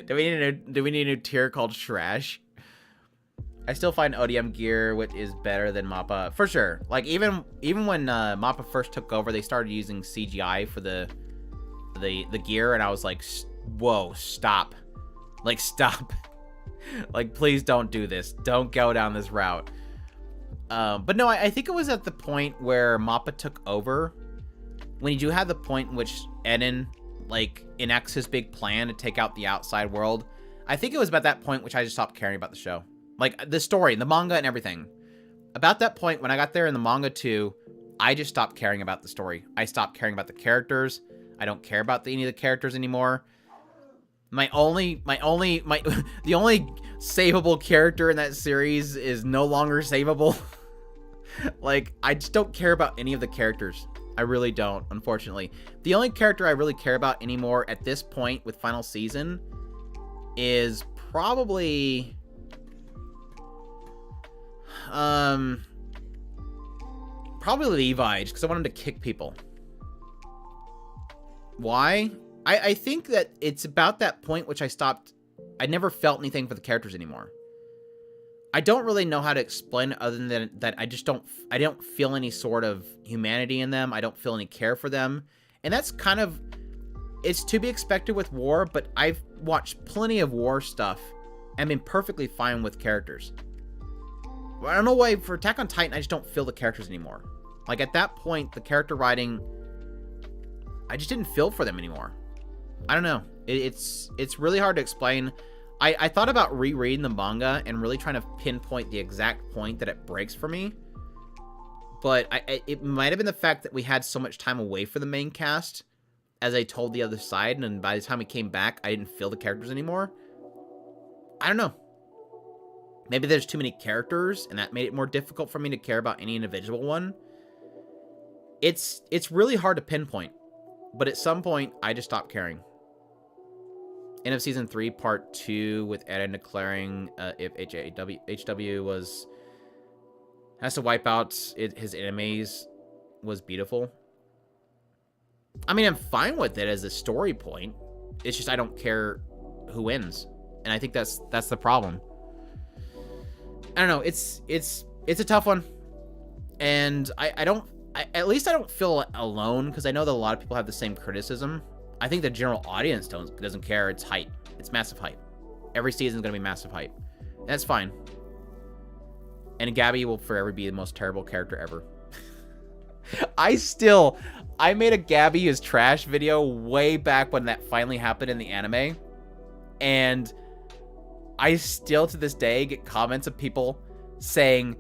Do we need a new tier called trash? I still find ODM gear, which is better than MAPPA for sure. Like, even when MAPPA first took over, they started using CGI for the gear, and I was like, whoa, stop. Like, stop. Like, please don't do this. Don't go down this route. But no, I think it was at the point where MAPPA took over, when you do have the point in which Eden, like, enacts his big plan to take out the outside world. I think it was about that point which I just stopped caring about the show. Like, the story, the manga, and everything. About that point, when I got there in the manga too, I just stopped caring about the story. I stopped caring about the characters. I don't care about any of the characters anymore. The only savable character in that series is no longer savable. Like, I just don't care about any of the characters. I really don't, unfortunately. The only character I really care about anymore at this point with final season is probably Levi, just because I want him to kick people. Why? I think that it's about that point which I never felt anything for the characters anymore. I don't really know how to explain it other than that I don't feel any sort of humanity in them. I don't feel any care for them. And that's kind of, it's to be expected with war, but I've watched plenty of war stuff and been perfectly fine with characters. I don't know why, for Attack on Titan, I just don't feel the characters anymore. Like, at that point, the character writing, I just didn't feel for them anymore. I don't know. It's really hard to explain. I thought about rereading the manga and really trying to pinpoint the exact point that it breaks for me. But it might have been the fact that we had so much time away from the main cast, as I told the other side, and by the time we came back, I didn't feel the characters anymore. I don't know. Maybe there's too many characters, and that made it more difficult for me to care about any individual one. It's really hard to pinpoint, but at some point, I just stopped caring. End of Season 3, Part 2, with Eren declaring if HW has to wipe out his enemies, was beautiful. I mean, I'm fine with it as a story point. It's just I don't care who wins, and I think that's the problem. I don't know. It's a tough one, and at least I don't feel alone, because I know that a lot of people have the same criticism. I think the general audience doesn't care. It's hype. It's massive hype. Every season is going to be massive hype. And that's fine. And Gabby will forever be the most terrible character ever. I made a Gabby is trash video way back when that finally happened in the anime. And I still to this day get comments of people saying,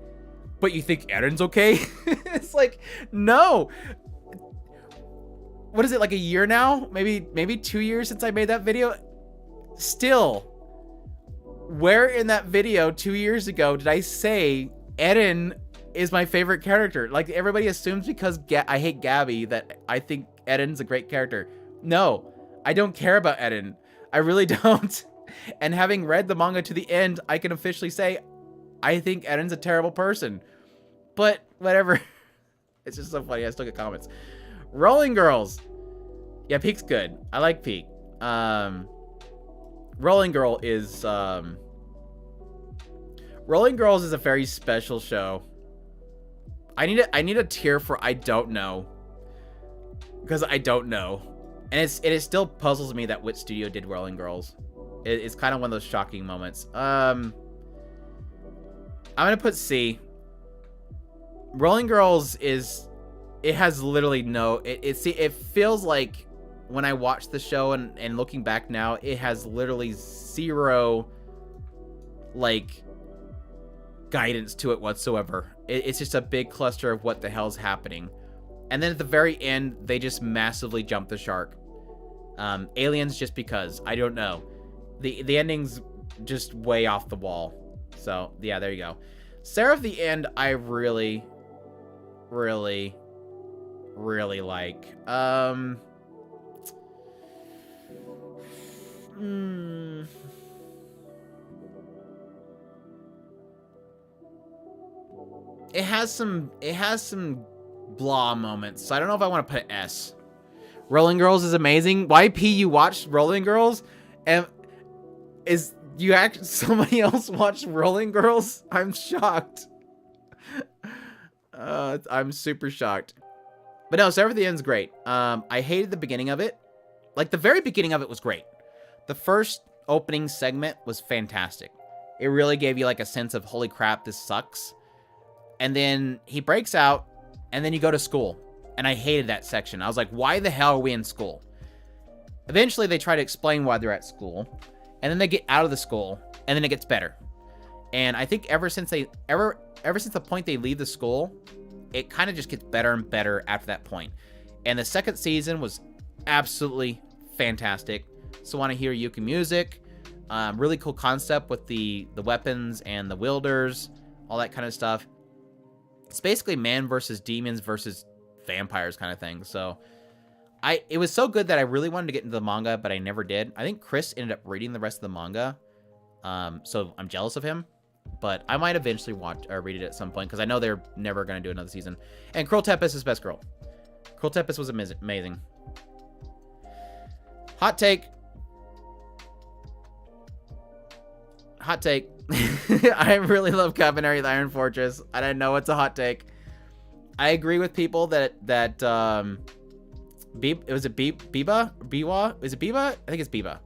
but you think Eren's okay? It's like, no. What is it, like a year now? Maybe 2 years since I made that video? Still, where in that video 2 years ago did I say Eren is my favorite character? Like, everybody assumes because I hate Gabby that I think Eren's a great character. No, I don't care about Eren. I really don't. And having read the manga to the end, I can officially say I think Eren's a terrible person. But whatever. It's just so funny. I still get comments. Rolling Girls. Yeah, Peak's good. I like Peak. Rolling Girls is a very special show. I need a tier for I don't know. Because I don't know. And it still puzzles me that Wit Studio did Rolling Girls. It's kind of one of those shocking moments. I'm gonna put C. Rolling Girls it has literally no, it feels like when I watch the show and looking back now, it has literally zero, like, guidance to it whatsoever. It's just a big cluster of what the hell's happening. And then at the very end, they just massively jump the shark. Aliens just because. I don't know. The ending's just way off the wall. So, yeah, there you go. Seraph the End, I really, really, really like. It has some blah moments, so I don't know if I want to put S. Rolling Girls is amazing. YP, you watched Rolling Girls? And somebody else watched Rolling Girls? I'm shocked. I'm super shocked. But no, Seraph the End's great. I hated the beginning of it. Like, the very beginning of it was great. The first opening segment was fantastic. It really gave you, like, a sense of, holy crap, this sucks. And then he breaks out, and then you go to school. And I hated that section. I was like, why the hell are we in school? Eventually, they try to explain why they're at school. And then they get out of the school, and then it gets better. And I think ever since the point they leave the school, it kind of just gets better and better after that point. And the second season was absolutely fantastic. So want to hear Yuki music. Really cool concept with the weapons and the wielders, all that kind of stuff. It's basically man versus demons versus vampires kind of thing. So it was so good that I really wanted to get into the manga, but I never did. I think Chris ended up reading the rest of the manga. So I'm jealous of him. But I might eventually watch or read it at some point, because I know they're never going to do another season. And Cruel Tempest is best girl. Cruel Tempest was amazing. Hot take. Hot take. I really love Cabaneri the Iron Fortress. I don't know it's a hot take. I agree with people that it was Biba? Biwa? Is it Biba? I think it's Biba.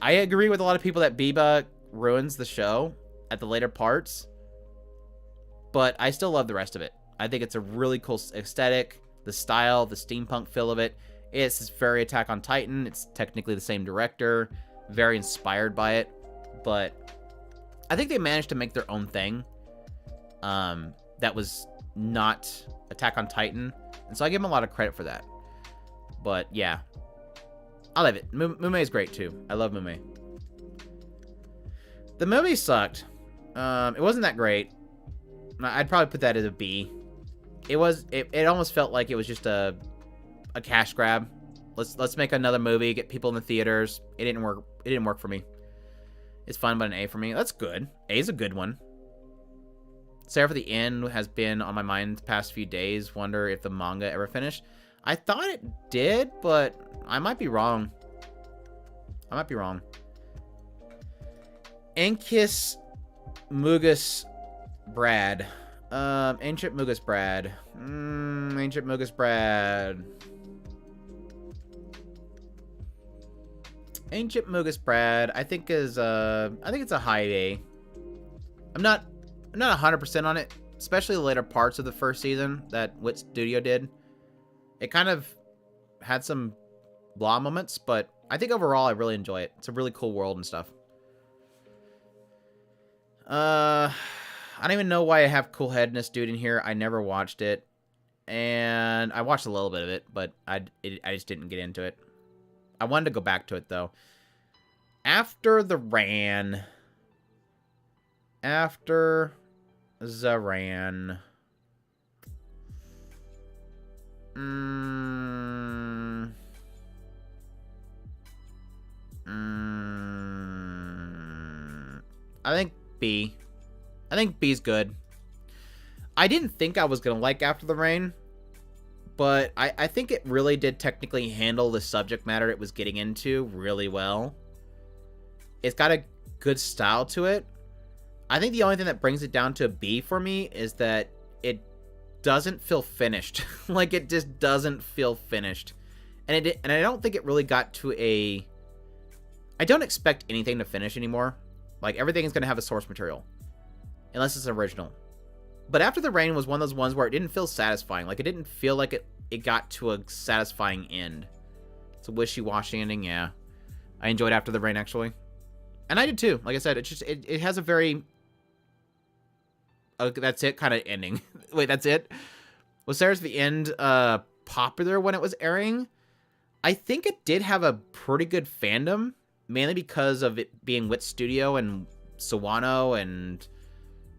I agree with a lot of people that Biba ruins the show at the later parts, but I still love the rest of it. I think it's a really cool aesthetic, the style, the steampunk feel of it. It's very Attack on Titan. It's technically the same director, very inspired by it, but I think they managed to make their own thing that was not Attack on Titan, and so I give them a lot of credit for that. But yeah, I love it. Mume is great too. I love Mume. The movie sucked. It wasn't that great. I'd probably put that as a B. It almost felt like it was just a cash grab. Let's make another movie, get people in the theaters. It didn't work. It didn't work for me. It's fun, but an A for me. That's good. A is a good one. Sarah for the End has been on my mind the past few days. Wonder if the manga ever finished. I thought it did, but I might be wrong. Ancient Mugus Brad. Ancient Mugus Brad. Ancient Mugus Brad. Ancient Mugus Brad, I think it's a high A. I'm not 100% on it, especially the later parts of the first season that Wit Studio did. It kind of had some blah moments, but I think overall I really enjoy it. It's a really cool world and stuff. I don't even know why I have Cool Headness Dude in here. I never watched it, and I watched a little bit of it, but I just didn't get into it. I wanted to go back to it, though. After the Ran. After Zaran. I think B. I think B's good. I didn't think I was going to like After the Rain, but I think it really did technically handle the subject matter it was getting into really well. It's got a good style to it. I think the only thing that brings it down to a B for me is that it doesn't feel finished. Like, it just doesn't feel finished. And I don't think it really got to a... I don't expect anything to finish anymore. Like, everything is going to have a source material. Unless it's original. But After the Rain was one of those ones where it didn't feel satisfying. Like, it didn't feel like it got to a satisfying end. It's a wishy-washy ending, yeah. I enjoyed After the Rain, actually. And I did too. Like I said, it has a very... that's it kind of ending. Wait, that's it? Was Sarah's the End popular when it was airing? I think it did have a pretty good fandom. Mainly because of it being Wit Studio and Sawano and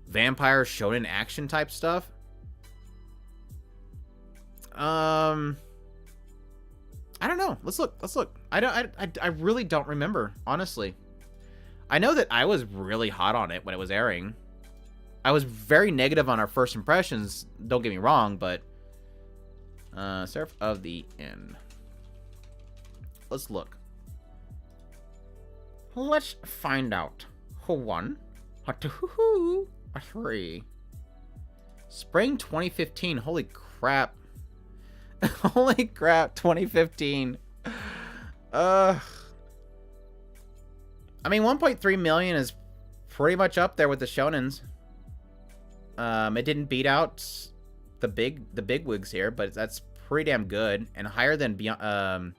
vampire shonen action type stuff. I don't know. Let's look. I really don't remember, honestly. I know that I was really hot on it when it was airing. I was very negative on our first impressions, don't get me wrong, but Seraph of the End. Let's look. Let's find out. A 1, a 2, a 3. Spring 2015. Holy crap. Holy crap, 2015. I mean, 1.3 million is pretty much up there with the shonens. It didn't beat out the big wigs here, but that's pretty damn good and higher than Beyond,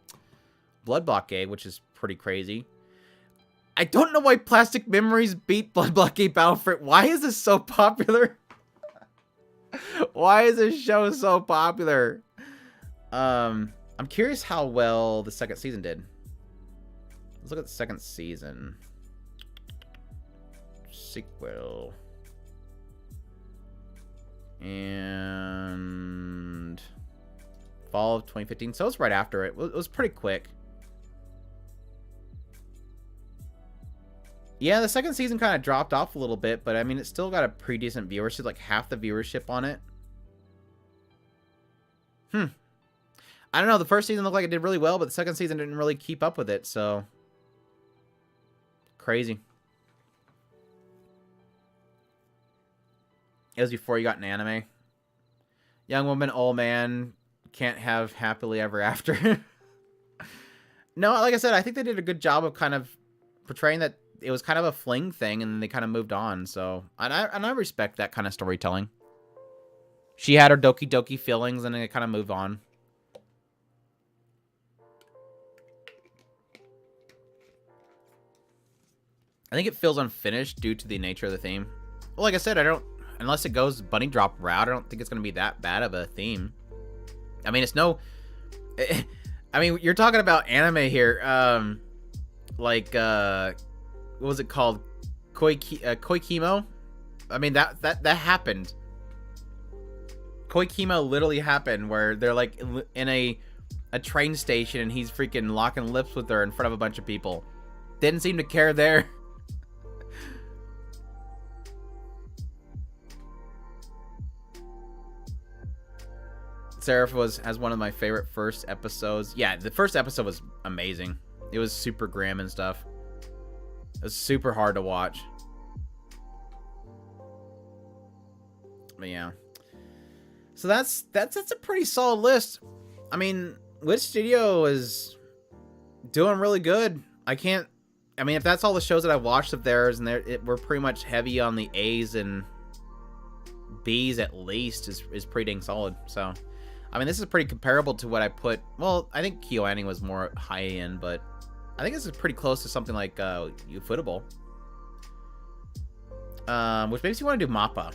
Blood Blockade, which is pretty crazy. I don't know why Plastic Memories beat Blood Blockade Battlefront. Why is this so popular? Why is this show so popular? I'm curious how well the second season did. Let's look at the second season. Sequel. And fall of 2015. So it's right after it. It was pretty quick. Yeah, the second season kind of dropped off a little bit, but I mean, it still got a pretty decent viewership, like half the viewership on it. I don't know. The first season looked like it did really well, but the second season didn't really keep up with it. So crazy. It was before you got an anime. Young woman, old man, can't have happily ever after. No, like I said, I think they did a good job of kind of portraying that it was kind of a fling thing, and then they kind of moved on. So, and I respect that kind of storytelling. She had her doki doki feelings, and then it kind of moved on. I think it feels unfinished due to the nature of the theme. Well, like I said, unless it goes bunny drop route, I don't think it's going to be that bad of a theme. I mean, it's no... I mean, you're talking about anime here. What was it called? Koikimo? I mean, that happened. Koikimo literally happened, where they're like in a train station and he's freaking locking lips with her in front of a bunch of people. Didn't seem to care there. Seraph has one of my favorite first episodes. Yeah, the first episode was amazing. It was super grim and stuff. It was super hard to watch. But yeah. So that's a pretty solid list. I mean, Wit Studio is doing really good. I mean, if that's all the shows that I've watched of theirs, and we're pretty much heavy on the A's and B's at least, is pretty dang solid. So, I mean, this is pretty comparable to what I put. Well, I think KyoAni was more high end, but I think this is pretty close to something like Ufotable. Which makes you want to do MAPPA.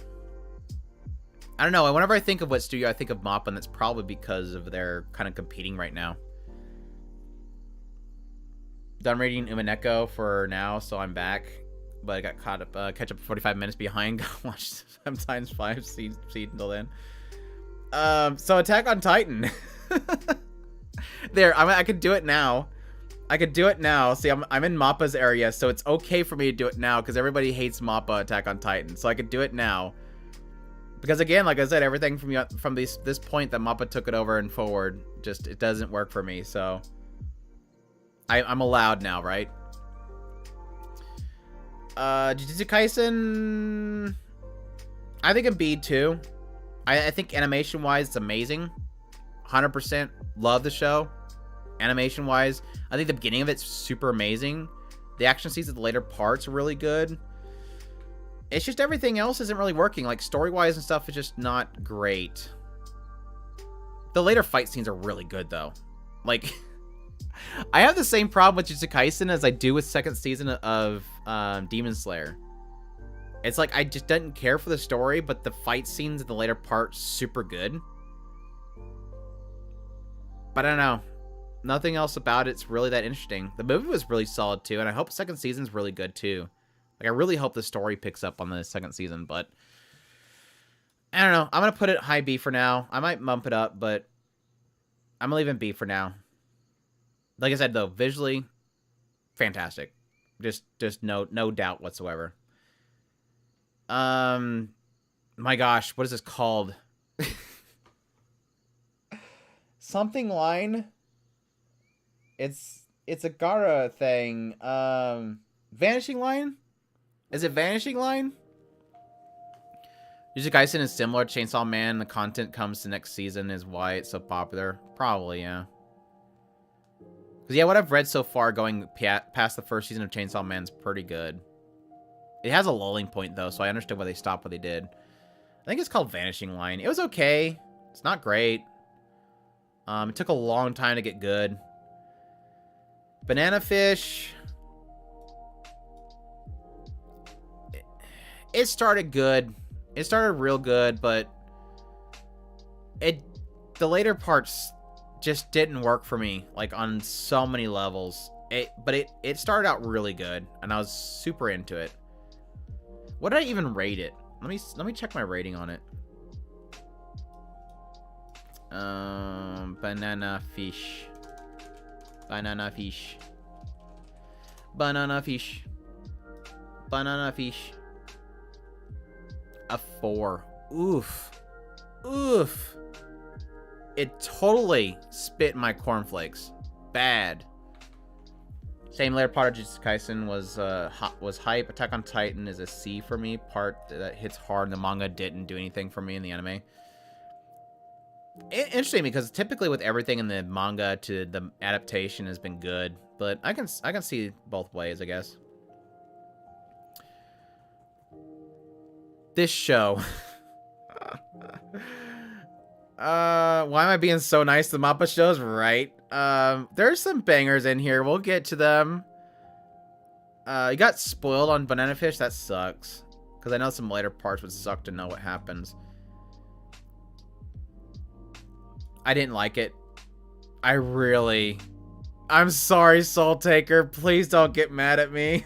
I don't know. Whenever I think of Wit Studio, I think of MAPPA, and that's probably because of they're kind of competing right now. Done reading Umineko for now, so I'm back. But I got caught up, catch up 45 minutes behind. Watched sometimes 5 seeds until then. So Attack on Titan. There, I could do it now. I could do it now. See, I'm in Mappa's area, so it's okay for me to do it now because everybody hates Mappa Attack on Titan. So I could do it now. Because again, like I said, everything from this point that Mappa took it over and forward, just it doesn't work for me. So I'm allowed now, right? Jujutsu Kaisen, I think in B too. I think animation-wise, it's amazing. 100% love the show. Animation-wise, I think the beginning of it's super amazing. The action scenes at the later parts are really good. It's just everything else isn't really working. Like, story-wise and stuff is just not great. The later fight scenes are really good, though. Like, I have the same problem with Jujutsu Kaisen as I do with second season of Demon Slayer. It's like, I just didn't care for the story, but the fight scenes in the later part, super good. But I don't know. Nothing else about it's really that interesting. The movie was really solid, too, and I hope the second season's really good, too. Like, I really hope the story picks up on the second season, but I don't know. I'm going to put it high B for now. I might bump it up, but I'm going to leave it B for now. Like I said, though, visually, fantastic. Just no doubt whatsoever. My gosh, what is this called? Something line. It's a Gara thing. Vanishing Line? Is it Vanishing Line? Jujutsu Kaisen is similar to Chainsaw Man. The content comes to next season is why it's so popular. Probably, yeah. Because, yeah, what I've read so far going past the first season of Chainsaw Man's pretty good. It has a lulling point, though, so I understood why they stopped what they did. I think it's called Vanishing Line. It was okay. It's not great. It took a long time to get good. Banana Fish. It started good. It started real good, but the later parts just didn't work for me, like on so many levels. But it started out really good, and I was super into it. What did I even rate it? Let me check my rating on it. Banana Fish. Banana Fish. Banana Fish. Banana Fish. A 4. Oof. Oof. It totally spit my cornflakes. Bad. Same layer part of Jujutsu Kaisen was hype. Attack on Titan is a C for me. Part that hits hard. The manga didn't do anything for me in the anime. Interesting, because typically with everything in the manga to the adaptation has been good, but I can see both ways, I guess. This show. Why am I being so nice to MAPPA shows? Right. There's some bangers in here. We'll get to them. You got spoiled on Banana Fish. That sucks. Because I know some later parts would suck to know what happens. I didn't like it. I'm sorry, Soul Taker. Please don't get mad at me.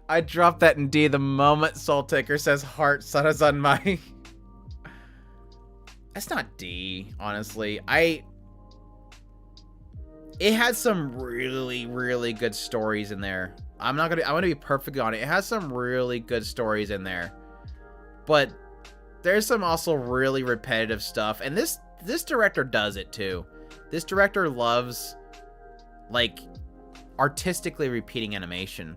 I dropped that in D the moment Soul Taker says heart Sarazanmai. That's not D, honestly. It had some really, really good stories in there. I want to be perfectly honest. It has some really good stories in there. But there's some also really repetitive stuff. And this director does it too. This director loves, like, artistically repeating animation.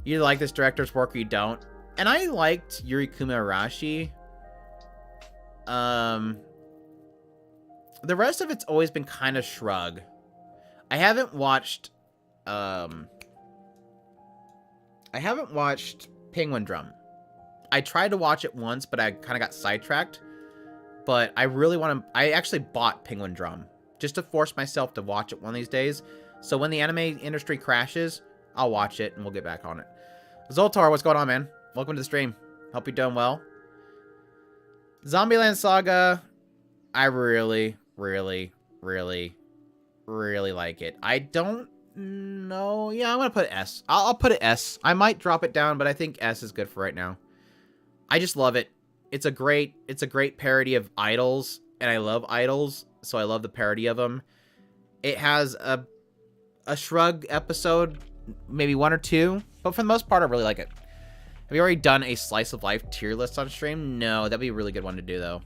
You either like this director's work or you don't. And I liked Yurikuma Arashi. The rest of it's always been kind of shrug. I haven't watched Penguin Drum. I tried to watch it once, but I kind of got sidetracked. But I really want to... I actually bought Penguin Drum just to force myself to watch it one of these days. So when the anime industry crashes, I'll watch it and we'll get back on it. Zoltar, what's going on, man? Welcome to the stream. Hope you're doing well. Zombieland Saga, I really, really, really, really like it. I don't know. Yeah, I'm going to put S. I'll put it S. I might drop it down, but I think S is good for right now. I just love it. It's a great parody of idols, and I love idols, so I love the parody of them. It has a shrug episode, maybe one or two, but for the most part, I really like it. Have you already done a slice of life tier list on stream? No, that'd be a really good one to do, though.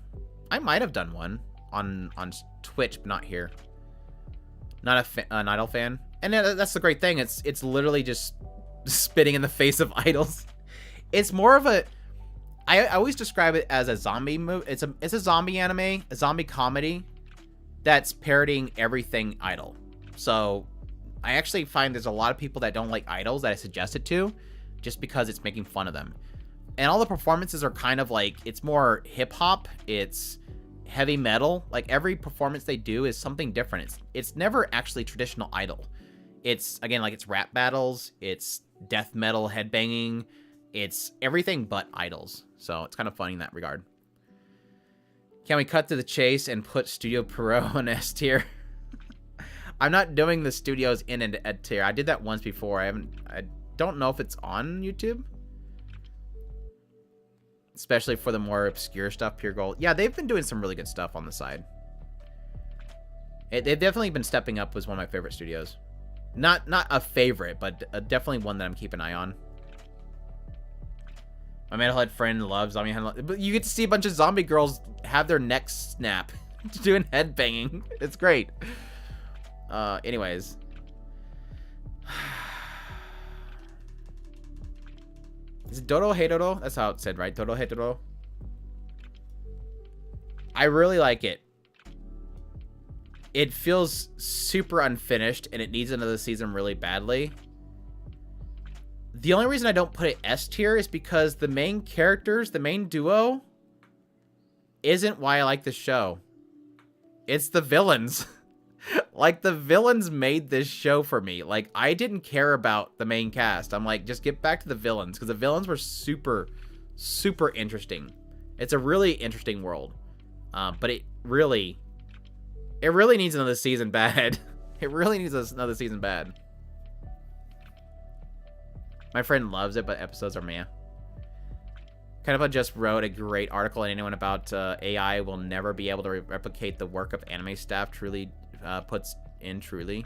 I might have done one on Twitch, but not here. Not an idol fan, and that's the great thing. It's literally just spitting in the face of idols. It's more of a... I always describe it as a zombie movie. It's a zombie anime, a zombie comedy that's parodying everything idol. So I actually find there's a lot of people that don't like idols that I suggest it to, just because it's making fun of them. And all the performances are kind of like, it's more hip hop, it's heavy metal. Like every performance they do is something different. It's never actually traditional idol. It's, again, like it's rap battles, it's death metal headbanging, it's everything but idols. So it's kind of funny in that regard. Can we cut to the chase and put Studio Pierrot on S tier? I'm not doing the studios in and at tier. I did that once before. I don't know if it's on YouTube. Especially for the more obscure stuff, Pure Gold. Yeah, they've been doing some really good stuff on the side. They've definitely been stepping up as one of my favorite studios. Not a favorite, but definitely one that I'm keeping an eye on. My metalhead friend loves zombie head. But you get to see a bunch of zombie girls have their necks snap doing head banging. It's great. Anyways. Is it Dodo Hey Dodo? That's how it said, right? Dodo Hey Dodo. I really like it. It feels super unfinished, and it needs another season really badly. The only reason I don't put it S tier is because the main characters, the main duo, isn't why I like this show. It's the villains. Like, the villains made this show for me. Like, I didn't care about the main cast. I'm like, just get back to the villains, because the villains were super, super interesting. It's a really interesting world. But it really needs another season bad. It really needs another season bad. My friend loves it, but episodes are meh. Kanapa just wrote a great article on anyone about AI will never be able to replicate the work of anime staff. Truly puts in truly.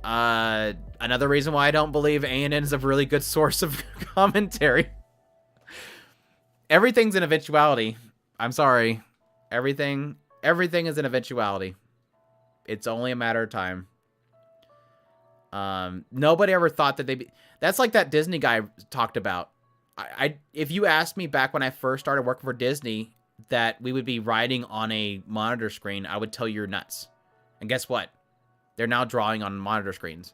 Another reason why I don't believe ANN is a really good source of commentary. Everything's an eventuality. I'm sorry. Everything is an eventuality. It's only a matter of time. Nobody ever thought that that's like that Disney guy talked about. If you asked me back when I first started working for Disney that we would be writing on a monitor screen, I would tell you you're nuts. And guess what? They're now drawing on monitor screens.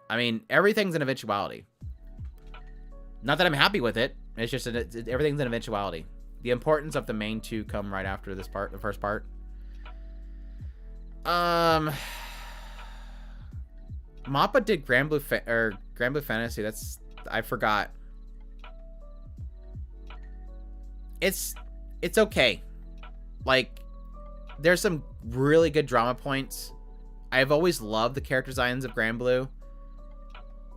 I mean, everything's an eventuality. Not that I'm happy with it. It's just everything's an eventuality. The importance of the main two come right after this part, the first part. MAPPA did Grand Blue Fantasy. I forgot. It's okay. Like, there's some really good drama points. I've always loved the character designs of Grand Blue,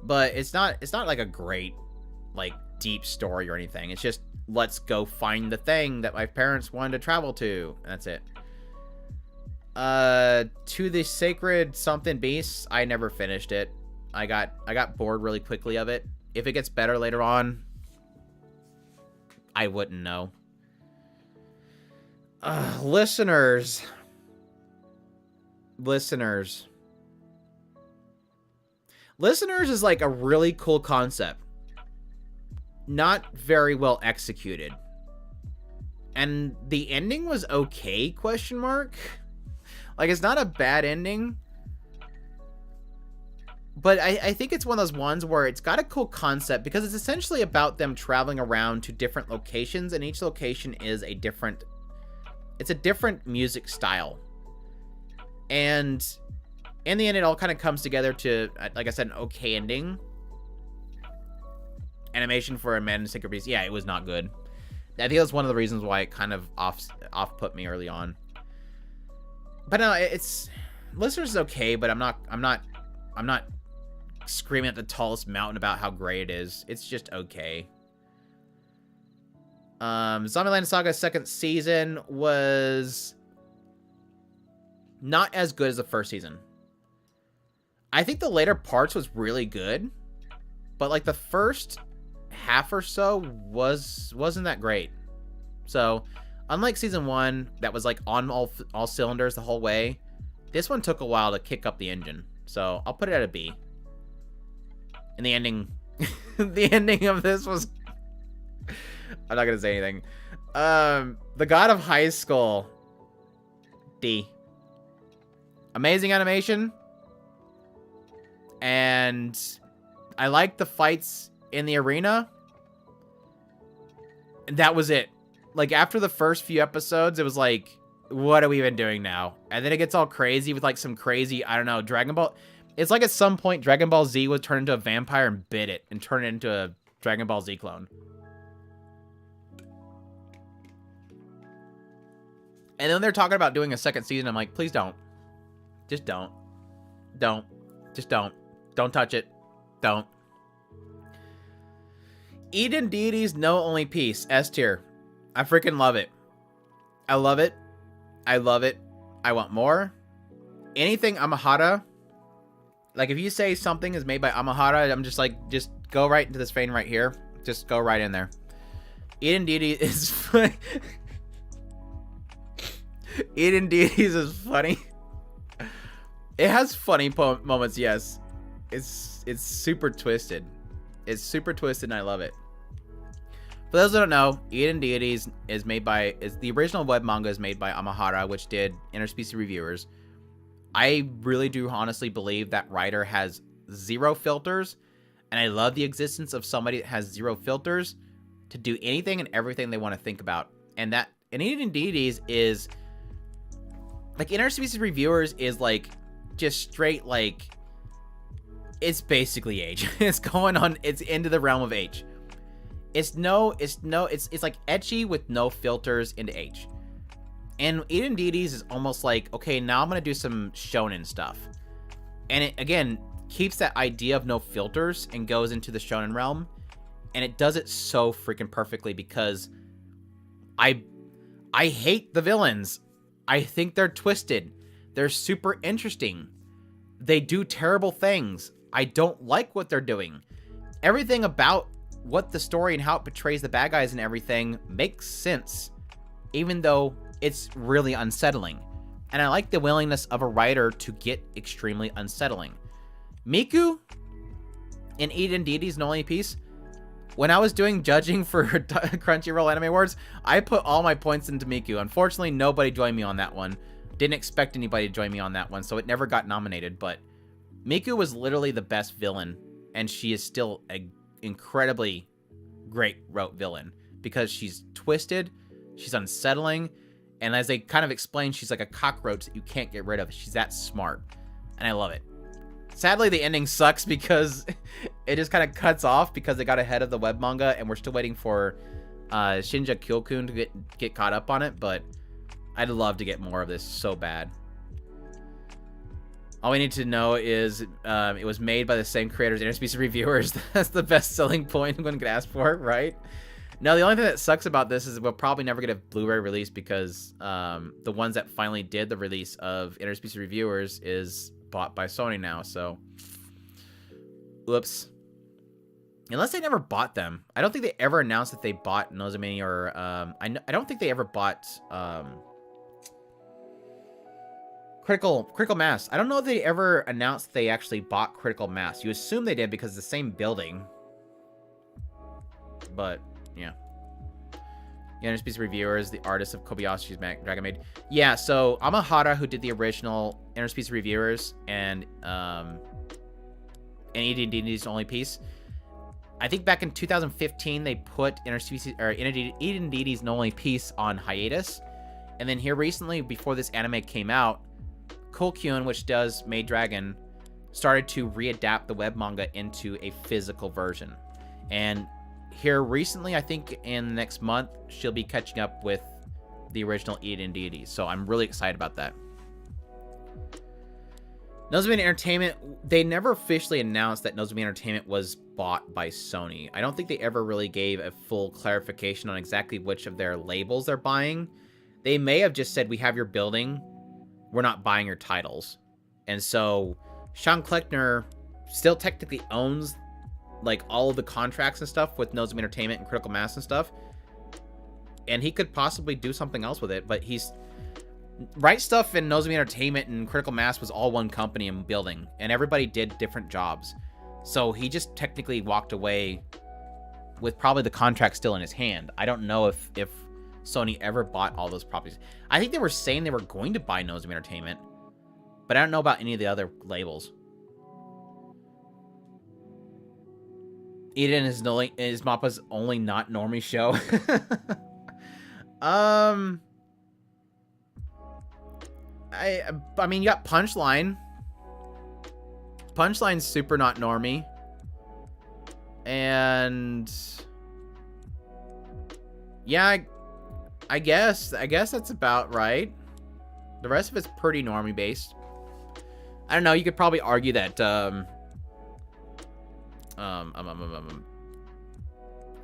but it's not like a great, like, deep story or anything. It's just, let's go find the thing that my parents wanted to travel to, and that's it. To the Sacred Something Beasts, I never finished it. I got bored really quickly of it. If it gets better later on, I wouldn't know. Listeners is like a really cool concept. Not very well executed. And the ending was okay, question mark? Like, it's not a bad ending. But I think it's one of those ones where it's got a cool concept because it's essentially about them traveling around to different locations, and each location is a different music style. And in the end, it all kind of comes together to, like I said, an okay ending. Animation for a Man in Sacred Beast, yeah, it was not good. I think that's one of the reasons why it kind of off put me early on. But no, Listeners is okay, but I'm not screaming at the tallest mountain about how great it is. It's just okay. Zombieland Saga's second season was not as good as the first season. I think the later parts was really good, but like the first half or so wasn't that great. So unlike season 1 that was like on all cylinders the whole way, this one took a while to kick up the engine. So I'll put it at a B. And the ending the ending of this was I'm not gonna say anything. The God of High School, D. Amazing animation, and I like the fights in the arena. And that was it. Like, after the first few episodes, it was like, what are we even doing now? And then it gets all crazy with like some crazy, I don't know, Dragon Ball. It's like at some point Dragon Ball Z would turn into a vampire and bit it and turn it into a Dragon Ball Z clone. And then they're talking about doing a second season. I'm like, please don't. Just don't. Don't. Just don't. Don't touch it. Don't. Eden Deities No Only Peace. S tier. I freaking love it. I love it. I love it. I want more. Anything Amahara. Like, if you say something is made by Amahara, I'm just like, just go right into this vein right here. Just go right in there. Eden Deities is funny. Eden Deities is funny. It has funny moments, yes. It's super twisted. It's super twisted, and I love it. For those who don't know, Eden Deities is the original web manga is made by Amahara, which did Interspecies Reviewers. I really do honestly believe that writer has zero filters, and I love the existence of somebody that has zero filters to do anything and everything they want to think about. And Eden Deities is like, Interspecies Reviewers is like just straight, like, it's basically H. It's into the realm of H. It's like ecchi with no filters into H. And Eden Deities is almost like, okay, now I'm going to do some shonen stuff. And it, again, keeps that idea of no filters and goes into the shonen realm. And it does it so freaking perfectly because I hate the villains. I think they're twisted. They're super interesting. They do terrible things. I don't like what they're doing. Everything about what the story and how it portrays the bad guys and everything makes sense, even though it's really unsettling. And I like the willingness of a writer to get extremely unsettling. Miku in Eden Deity's No Only Piece, when I was doing judging for Crunchyroll Anime Awards, I put all my points into Miku. Unfortunately, nobody joined me on that one. Didn't expect anybody to join me on that one, so it never got nominated. But Miku was literally the best villain, and she is still an incredibly great wrote villain because she's twisted, she's unsettling, and as they kind of explain, she's like a cockroach that you can't get rid of. She's that smart, and I love it. Sadly, the ending sucks because it just kind of cuts off because they got ahead of the web manga, and we're still waiting for Shinja Kyokun to get caught up on it, but I'd love to get more of this so bad. All we need to know is it was made by the same creators, interspecies reviewers. That's the best selling point I'm going to ask for, right? No, the only thing that sucks about this is we'll probably never get a Blu-ray release because the ones that finally did the release of interspecies reviewers is bought by Sony now, so whoops. Unless they never bought them. I don't think they ever announced that they bought Nozomi or I don't think they ever bought Critical Mass. I don't know if they ever announced they actually bought Critical Mass. You assume they did because it's the same building. But yeah. The interspecies reviewers, the artist of Kobayashi's Dragon Maid. Yeah, so Amahara, who did the original interspecies reviewers and Eden Deity's Only Piece. I think back in 2015 they put Eden Deity's No Only Piece on hiatus, and then here recently, before this anime came out, Kokyun, which does Maid Dragon, started to readapt the web manga into a physical version, and here recently, I think in the next month, she'll be catching up with the original Eden Deities. So I'm really excited about that. Nozomi Entertainment, they never officially announced that Nozomi Entertainment was bought by Sony. I don't think they ever really gave a full clarification on exactly which of their labels they're buying. They may have just said, we have your building, we're not buying your titles. And so Sean Kleckner still technically owns like all of the contracts and stuff with Nozomi Entertainment and Critical Mass and stuff, and he could possibly do something else with it, but he's Right Stuff and Nozomi Entertainment and Critical Mass was all one company and building, and everybody did different jobs, so he just technically walked away with probably the contract still in his hand. I don't know if Sony ever bought all those properties. I think they were saying they were going to buy Nozomi Entertainment, but I don't know about any of the other labels. Eden is MAPPA's only not normie show. I mean, you got Punchline. Punchline's super not normie. And yeah, I guess that's about right. The rest of it's pretty normie based. I don't know, you could probably argue that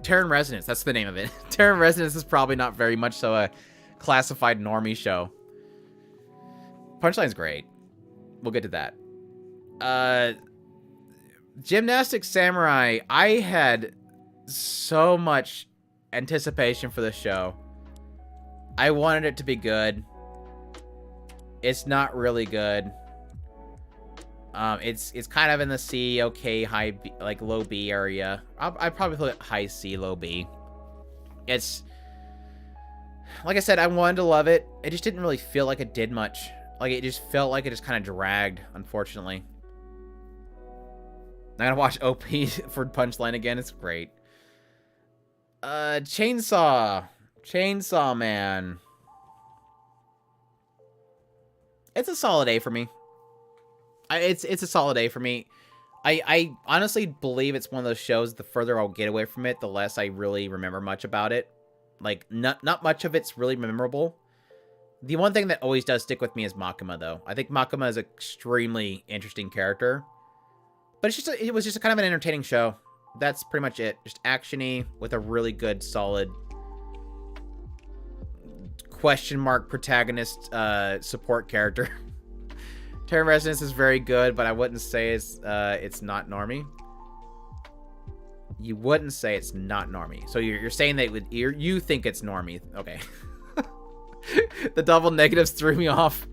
Terran Resonance, that's the name of it. Terran Resonance is probably not very much so a classified normie show. Punchline's great. We'll get to that. Gymnastic Samurai, I had so much anticipation for this show. I wanted it to be good. It's not really good. It's kind of in the C, okay, high B, like low B area. I'd probably put it high C, low B. It's, like I said, I wanted to love it. It just didn't really feel like it did much. Like, it just felt like it just kind of dragged, unfortunately. I gotta watch OP for Punchline again. It's great. Chainsaw Man. It's a solid A for me. It's a solid A for me. I honestly believe it's one of those shows, the further I'll get away from it, the less I really remember much about it. Like, not much of it's really memorable. The one thing that always does stick with me is Makima, though. I think Makima is an extremely interesting character. But it was just a kind of an entertaining show. That's pretty much it. Just action-y with a really good, solid question mark protagonist support character. Terran Resonance is very good, but I wouldn't say it's not normie. You wouldn't say it's not normie. So you're saying that you think it's normie. Okay. The double negatives threw me off.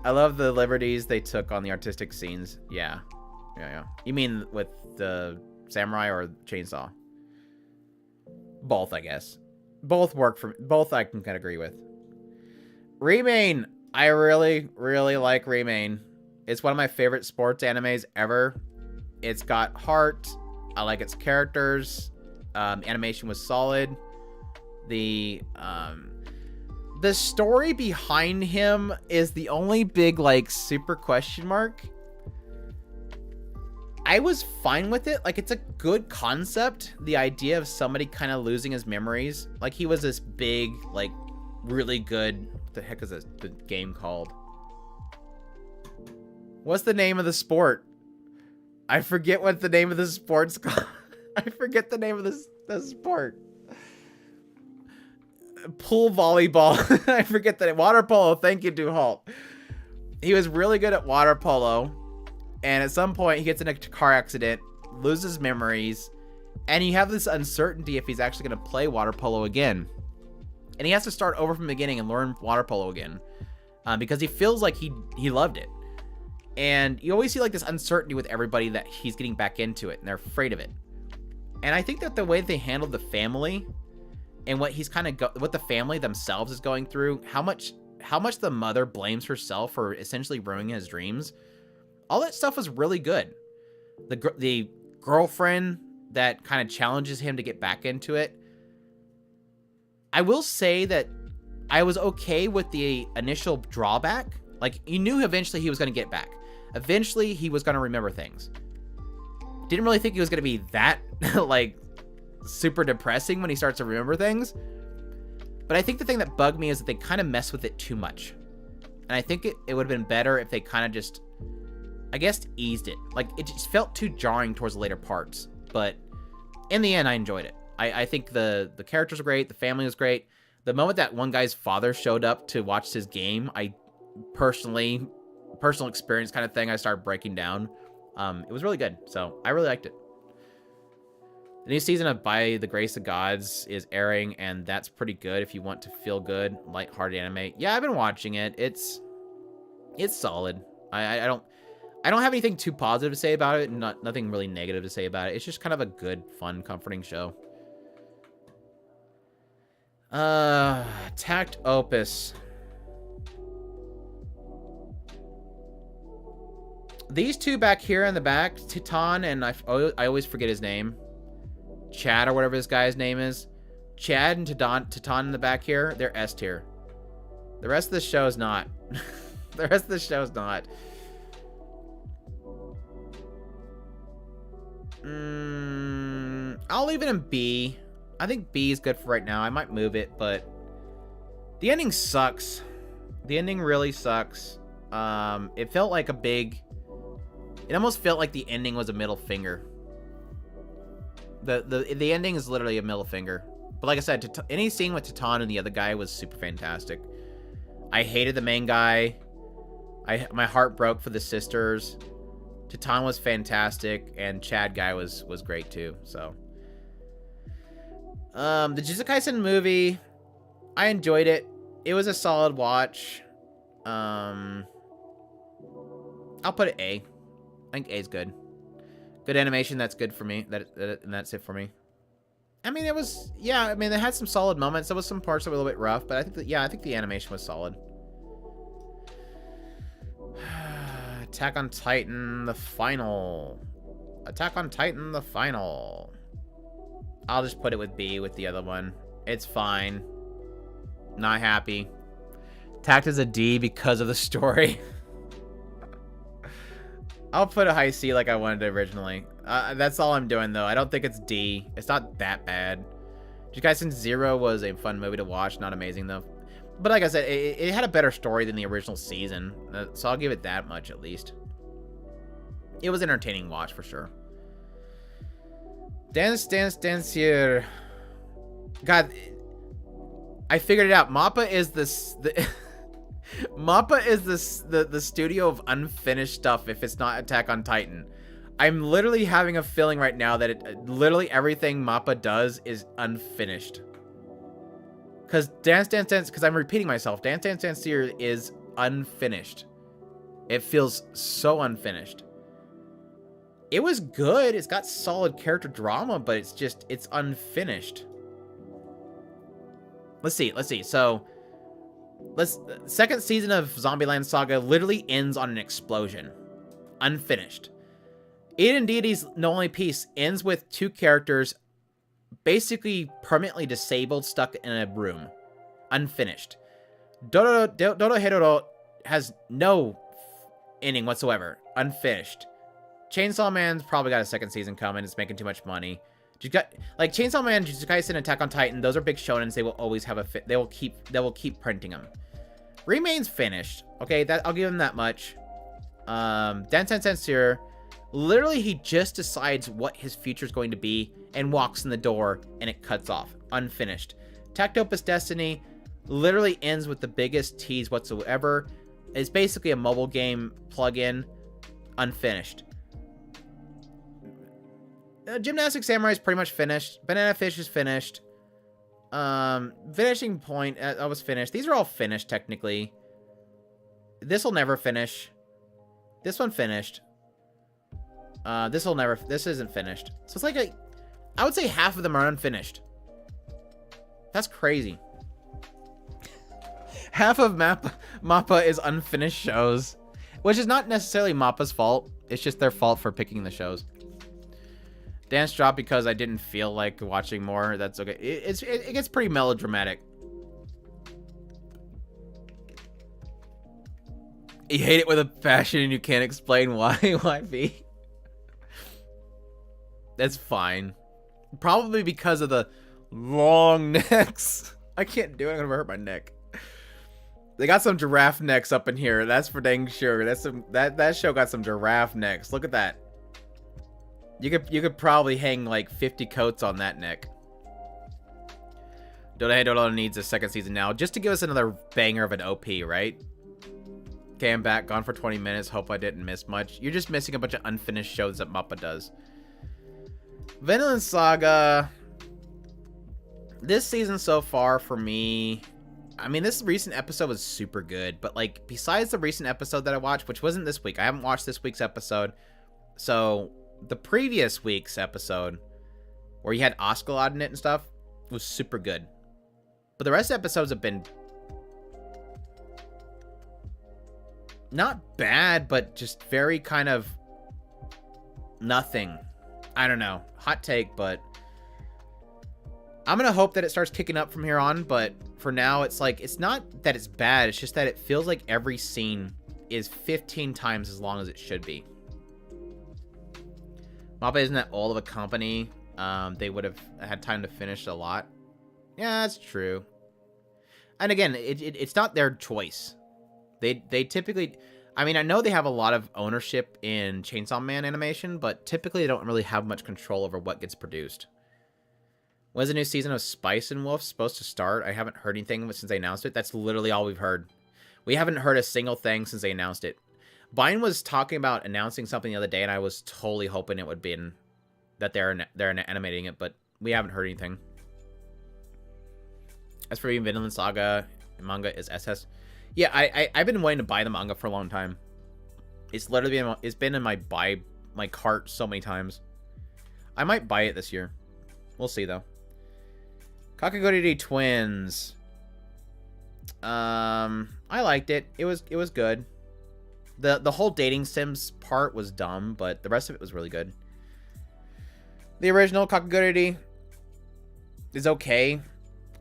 I love the liberties they took on the artistic scenes. Yeah. You mean with the samurai or chainsaw? Both, I guess. Both work for me. Both I can kind of agree with. Remain. I really, really like Remain. It's one of my favorite sports animes ever. It's got heart. I like its characters. Animation was solid. The story behind him is the only big, like, super question mark. I was fine with it. Like, it's a good concept. The idea of somebody kind of losing his memories. Like, he was this big, like, really good... What the heck is the game called? What's the name of the sport? I forget what the name of the sport's called. I forget the name of the sport. Pool volleyball. I forget the name. Water polo. Thank you, Duhalt. He was really good at water polo. And at some point, he gets in a car accident, loses memories, and you have this uncertainty if he's actually going to play water polo again. And he has to start over from the beginning and learn water polo again, because he feels like he loved it. And you always see like this uncertainty with everybody that he's getting back into it, and they're afraid of it. And I think that the way they handled the family and what he's kind of what the family themselves is going through, how much the mother blames herself for essentially ruining his dreams. All that stuff was really good. The girlfriend that kind of challenges him to get back into it. I will say that I was okay with the initial drawback. Like, you knew eventually he was going to get back. Eventually, he was going to remember things. Didn't really think he was going to be that, like, super depressing when he starts to remember things. But I think the thing that bugged me is that they kind of mess with it too much. And I think it would have been better if they kind of just... I guess eased it. Like, it just felt too jarring towards the later parts. But in the end, I enjoyed it. I think the characters were great. The family was great. The moment that one guy's father showed up to watch his game, I personal experience kind of thing, I started breaking down. It was really good. So I really liked it. The new season of By the Grace of Gods is airing, and that's pretty good if you want to feel good, lighthearted anime. Yeah, I've been watching it. It's solid. I don't have anything too positive to say about it, and nothing really negative to say about it. It's just kind of a good, fun, comforting show. Tact Opus. These two back here in the back, Titan and I always forget his name. Chad or whatever this guy's name is. Chad and Titan in the back here, they're S tier. The rest of the show is not. The rest of the show is not. I'll leave it in B. I think B is good for right now. I might move it, but the ending sucks. The ending really sucks. It felt like it almost felt like the ending was a middle finger. The ending is literally a middle finger. But like I said, any scene with Titan and the other guy was super fantastic. I hated the main guy. My heart broke for the sisters. Titan was fantastic, and Chad guy was great too. So, the Jujutsu Kaisen movie, I enjoyed it. It was a solid watch. I'll put it A. I think A is good. Good animation. That's good for me. And that's it for me. I mean, it was, yeah. I mean, it had some solid moments. There was some parts that were a little bit rough, but I think I think the animation was solid. Attack on Titan, the final. Attack on Titan, the final. I'll just put it with B with the other one. It's fine. Not happy. Tacked as a D because of the story. I'll put a high C like I wanted it originally. That's all I'm doing, though. I don't think it's D. It's not that bad. Jujutsu Kaisen 0 was a fun movie to watch. Not amazing, though. But like I said, it had a better story than the original season. So I'll give it that much, at least. It was an entertaining watch, for sure. Dance here. God, I figured it out. MAPPA is MAPPA is the studio of unfinished stuff if it's not Attack on Titan. I'm literally having a feeling right now that literally everything MAPPA does is unfinished. Because Dance Dance Dance, because I'm repeating myself, Dance Dance Dance here is unfinished. It feels so unfinished. It was good. It's got solid character drama, but it's unfinished. Let's see. So, second season of Zombieland Saga literally ends on an explosion. Unfinished. Eden Deity's No Only Peace ends with 2 characters basically permanently disabled, stuck in a room. Unfinished. Dorohedoro has no ending whatsoever. Unfinished. Chainsaw Man's probably got a second season coming. It's making too much money. You got like Chainsaw Man, Jujutsu Kaisen, Attack on Titan. Those are big shonens. They will always have a they will keep printing them. Remain's finished. Okay, that I'll give him that much. Dance Dance Sincere, literally he just decides what his future is going to be and walks in the door and it cuts off. Unfinished. Tactopus Destiny literally ends with the biggest tease whatsoever. It's basically a mobile game plug-in. Unfinished. Gymnastic Samurai is pretty much finished. Banana Fish is finished. Finishing Point, I was finished. These are all finished, technically. This will never finish. This one finished. This isn't finished. So it's like I would say half of them are unfinished. That's crazy. Half of MAPPA is unfinished shows. Which is not necessarily MAPPA's fault. It's just their fault for picking the shows. Dance dropped because I didn't feel like watching more. That's okay. It gets pretty melodramatic. You hate it with a passion and you can't explain why. Why be? That's fine. Probably because of the long necks. I can't do it. I'm gonna hurt my neck. They got some giraffe necks up in here. That's for dang sure. That show got some giraffe necks. Look at that. You could probably hang like 50 coats on that neck. Dorohedoro needs a second season now, just to give us another banger of an OP, right? Okay, I'm back. Gone for 20 minutes. Hope I didn't miss much. You're just missing a bunch of unfinished shows that MAPPA does. Vinland Saga. This season so far for me, I mean, this recent episode was super good, but like besides the recent episode that I watched, which wasn't this week, I haven't watched this week's episode. So the previous week's episode, where you had Oscalod in it and stuff, was super good. But the rest of the episodes have been not bad, but just very kind of nothing. I don't know. Hot take, but I'm going to hope that it starts kicking up from here on. But for now, it's like, it's not that it's bad. It's just that it feels like every scene is 15 times as long as it should be. MAPPA isn't that old of a company. They would have had time to finish a lot. Yeah, that's true. And again, it's not their choice. They typically, I mean, I know they have a lot of ownership in Chainsaw Man animation, but typically they don't really have much control over what gets produced. When's the new season of Spice and Wolf supposed to start? I haven't heard anything since they announced it. That's literally all we've heard. We haven't heard a single thing since they announced it. Bine was talking about announcing something the other day, and I was totally hoping it would be that they're animating it, but we haven't heard anything. As for even Vinland Saga, manga is SS. Yeah, I've been wanting to buy the manga for a long time. It's literally been in my cart so many times. I might buy it this year. We'll see though. Kakagori Twins. I liked it. It was good. The whole dating sims part was dumb, but the rest of it was really good. The original Kakagori is okay.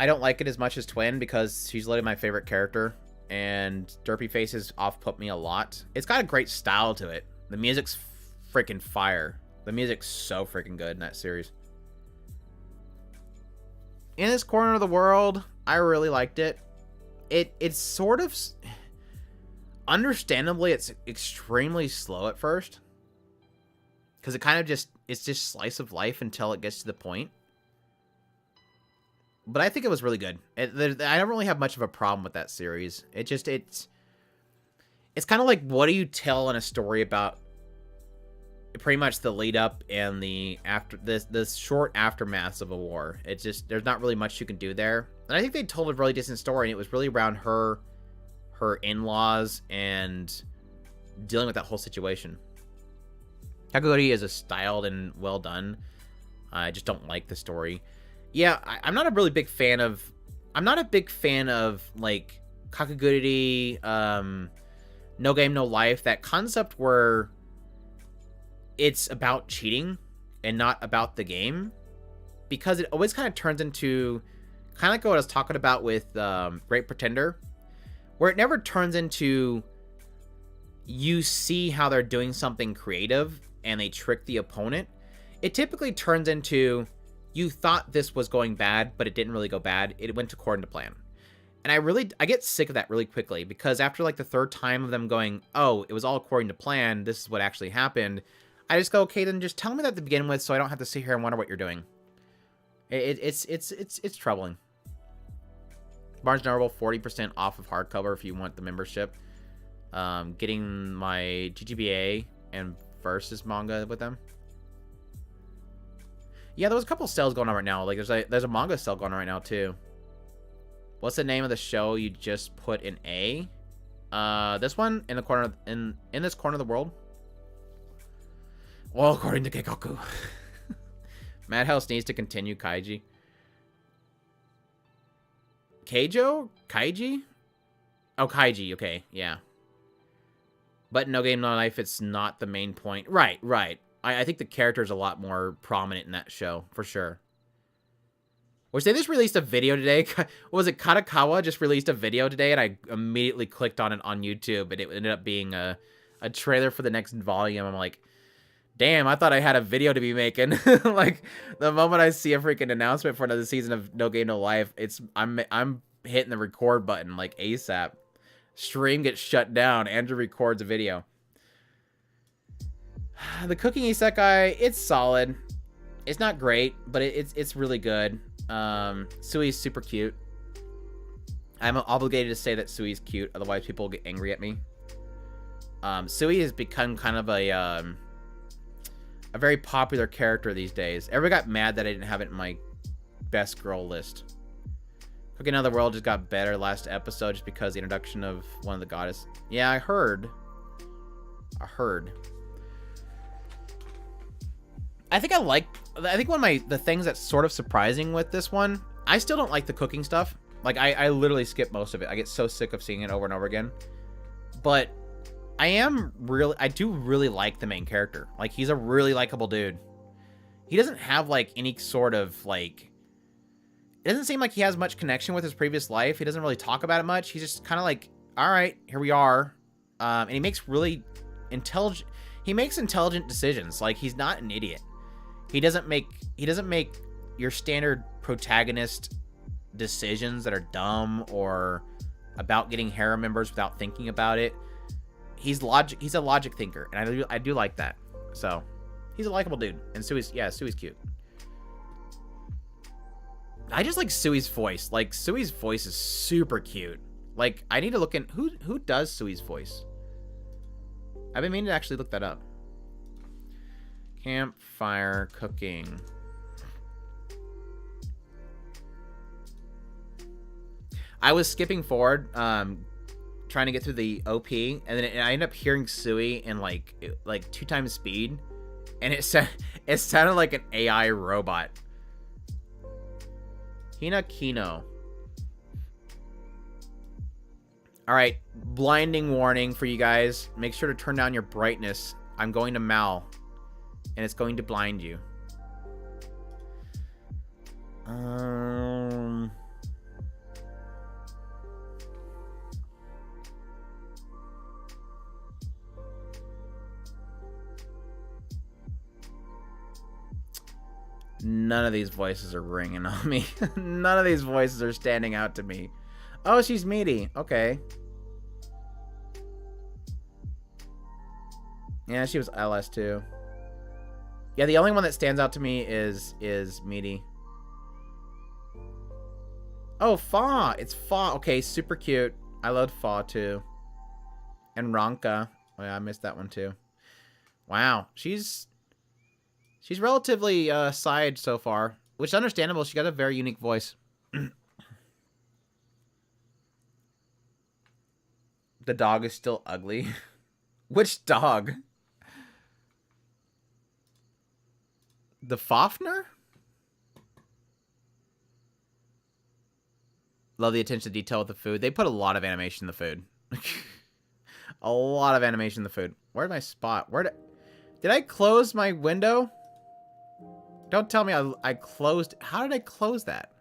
I don't like it as much as Twin because she's literally my favorite character, and Derpy Faces off-put me a lot. It's got a great style to it. The music's freaking fire. The music's so freaking good in that series. In This Corner of the World, I really liked it. It's sort of... Understandably, it's extremely slow at first. Because it kind of it's just slice of life until it gets to the point. But I think it was really good. I don't really have much of a problem with that series. It's kind of like, what do you tell in a story about pretty much the lead up and the this short aftermath of a war. It's just, there's not really much you can do there. And I think they told a really decent story, and it was really around her in-laws and dealing with that whole situation. Kakegurui is a styled and well done. I just don't like the story. Yeah, I'm not a really big fan of. I'm not a big fan of like Kakegurui, No Game No Life. That concept where it's about cheating and not about the game, because it always kind of turns into kind of like what I was talking about with Great Pretender, where it never turns into you see how they're doing something creative and they trick the opponent. It typically turns into you thought this was going bad, but it didn't really go bad. It went according to plan. And I get sick of that really quickly, because after like the third time of them going, oh, it was all according to plan, this is what actually happened, I just go, okay, then just tell me that to begin with, so I don't have to sit here and wonder what you're doing. It's troubling. Barnes & Noble, 40% off of hardcover if you want the membership. Getting my GGBA and Versus manga with them. Yeah, there was a couple sales going on right now. Like there's a manga sale going on right now too. What's the name of the show you just put in A? This one in the corner in this corner of the world. Well, according to Keikoku. Madhouse needs to continue Kaiji. Keijo? Kaiji? Oh, Kaiji. Okay, yeah. But No Game No Life, it's not the main point. Right. I think the character's a lot more prominent in that show, for sure. Which they just released a video today. What was it? Katakawa just released a video today, and I immediately clicked on it on YouTube, and it ended up being a trailer for the next volume. I'm like, damn, I thought I had a video to be making. Like, the moment I see a freaking announcement for another season of No Game No Life, I'm hitting the record button like ASAP. Stream gets shut down. Andrew records a video. The cooking isekai, it's solid. It's not great, but it's really good. Sui's super cute. I'm obligated to say that Sui's cute, otherwise people will get angry at me. Sui has become kind of a very popular character these days. Everybody got mad that I didn't have it in my best girl list. Cooking Another World just got better last episode just because the introduction of one of the goddess. Yeah, I heard. I think one of the things that's sort of surprising with this one, I still don't like the cooking stuff. Like, I literally skip most of it. I get so sick of seeing it over and over again. But I do really like the main character. Like, he's a really likable dude. He doesn't have, like, any sort of, like... It doesn't seem like he has much connection with his previous life. He doesn't really talk about it much. He's just kind of like, all right, here we are. And he makes really intelligent... He makes intelligent decisions. Like, he's not an idiot. He doesn't make your standard protagonist decisions that are dumb or about getting harem members without thinking about it. He's a logic thinker, and I do like that. So, he's a likable dude. And Sui's cute. I just like Sui's voice. Like, Sui's voice is super cute. Like, I need to look in who does Sui's voice. I've been meaning to actually look that up. Campfire cooking. I was skipping forward, trying to get through the OP, and then I ended up hearing Sui in like 2 times speed, and it sounded like an AI robot. Hina Kino. All right, blinding warning for you guys. Make sure to turn down your brightness. I'm going to Mal, and it's going to blind you. None of these voices are ringing on me. None of these voices are standing out to me. Oh, she's meaty. Okay. Yeah, she was LS too. Yeah, the only one that stands out to me is meaty. Oh, Fa. It's Fa. Okay, super cute. I loved Fa too. And Ranka. Oh yeah, I missed that one too. Wow. She's relatively side so far, which is understandable. She got a very unique voice. The dog is still ugly. Which dog? The Fafner? Love the attention to detail with the food. They put a lot of animation in the food. A lot of animation in the food. Where's my spot? Did I close my window? Don't tell me I closed. How did I close that?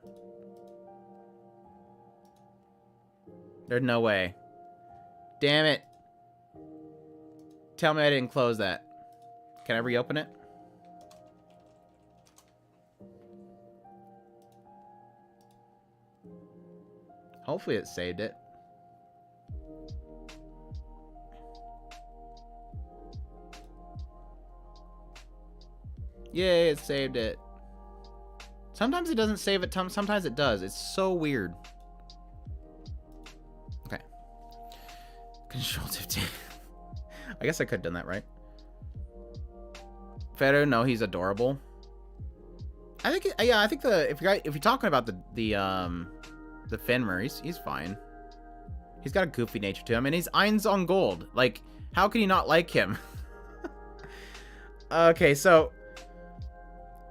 There's no way. Damn it. Tell me I didn't close that. Can I reopen it? Hopefully it saved it. Yay, it saved it. Sometimes it doesn't save it, sometimes it does. It's so weird. Okay. Control 15. I guess I could have done that, right? Fero, no, he's adorable. I think, yeah, I think if you're talking about the Fenrir, he's fine. He's got a goofy nature to him, and he's Eins on gold. Like, how can you not like him? Okay, so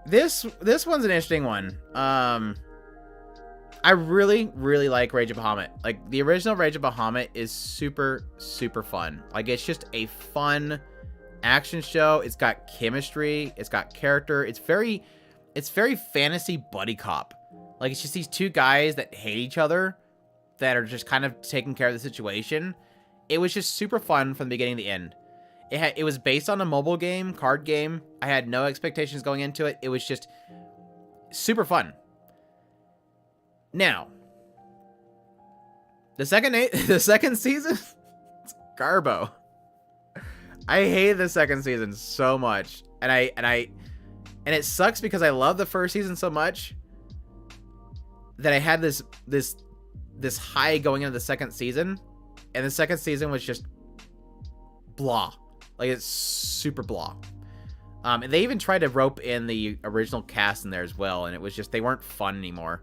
this one's an interesting one. I really, really like Rage of Bahamut. Like, the original Rage of Bahamut is super, super fun. Like, it's just a fun action show. It's got chemistry. It's got character. It's very fantasy buddy cop. Like, it's just these two guys that hate each other that are just kind of taking care of the situation. It was just super fun from the beginning to the end. It was based on a mobile game, card game. I had no expectations going into it. It was just super fun. Now, the second season, it's Garbo. I hate the second season so much, and it sucks because I love the first season so much that I had this high going into the second season, and the second season was just blah. Like, it's super blah. And they even tried to rope in the original cast in there as well, and it was just, they weren't fun anymore.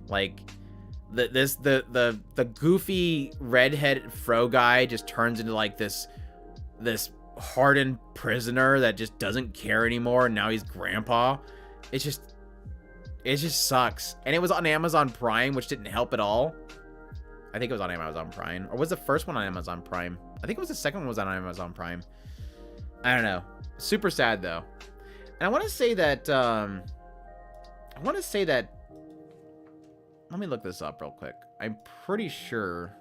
Like, the goofy redheaded fro guy just turns into like this hardened prisoner that just doesn't care anymore, and now he's grandpa. It just sucks. And it was on Amazon Prime, which didn't help at all. I think it was on Amazon Prime. Or was the first one on Amazon Prime? I think it was the second one was on Amazon Prime. I don't know. Super sad, though. And I want to say that... Let me look this up real quick. I'm pretty sure...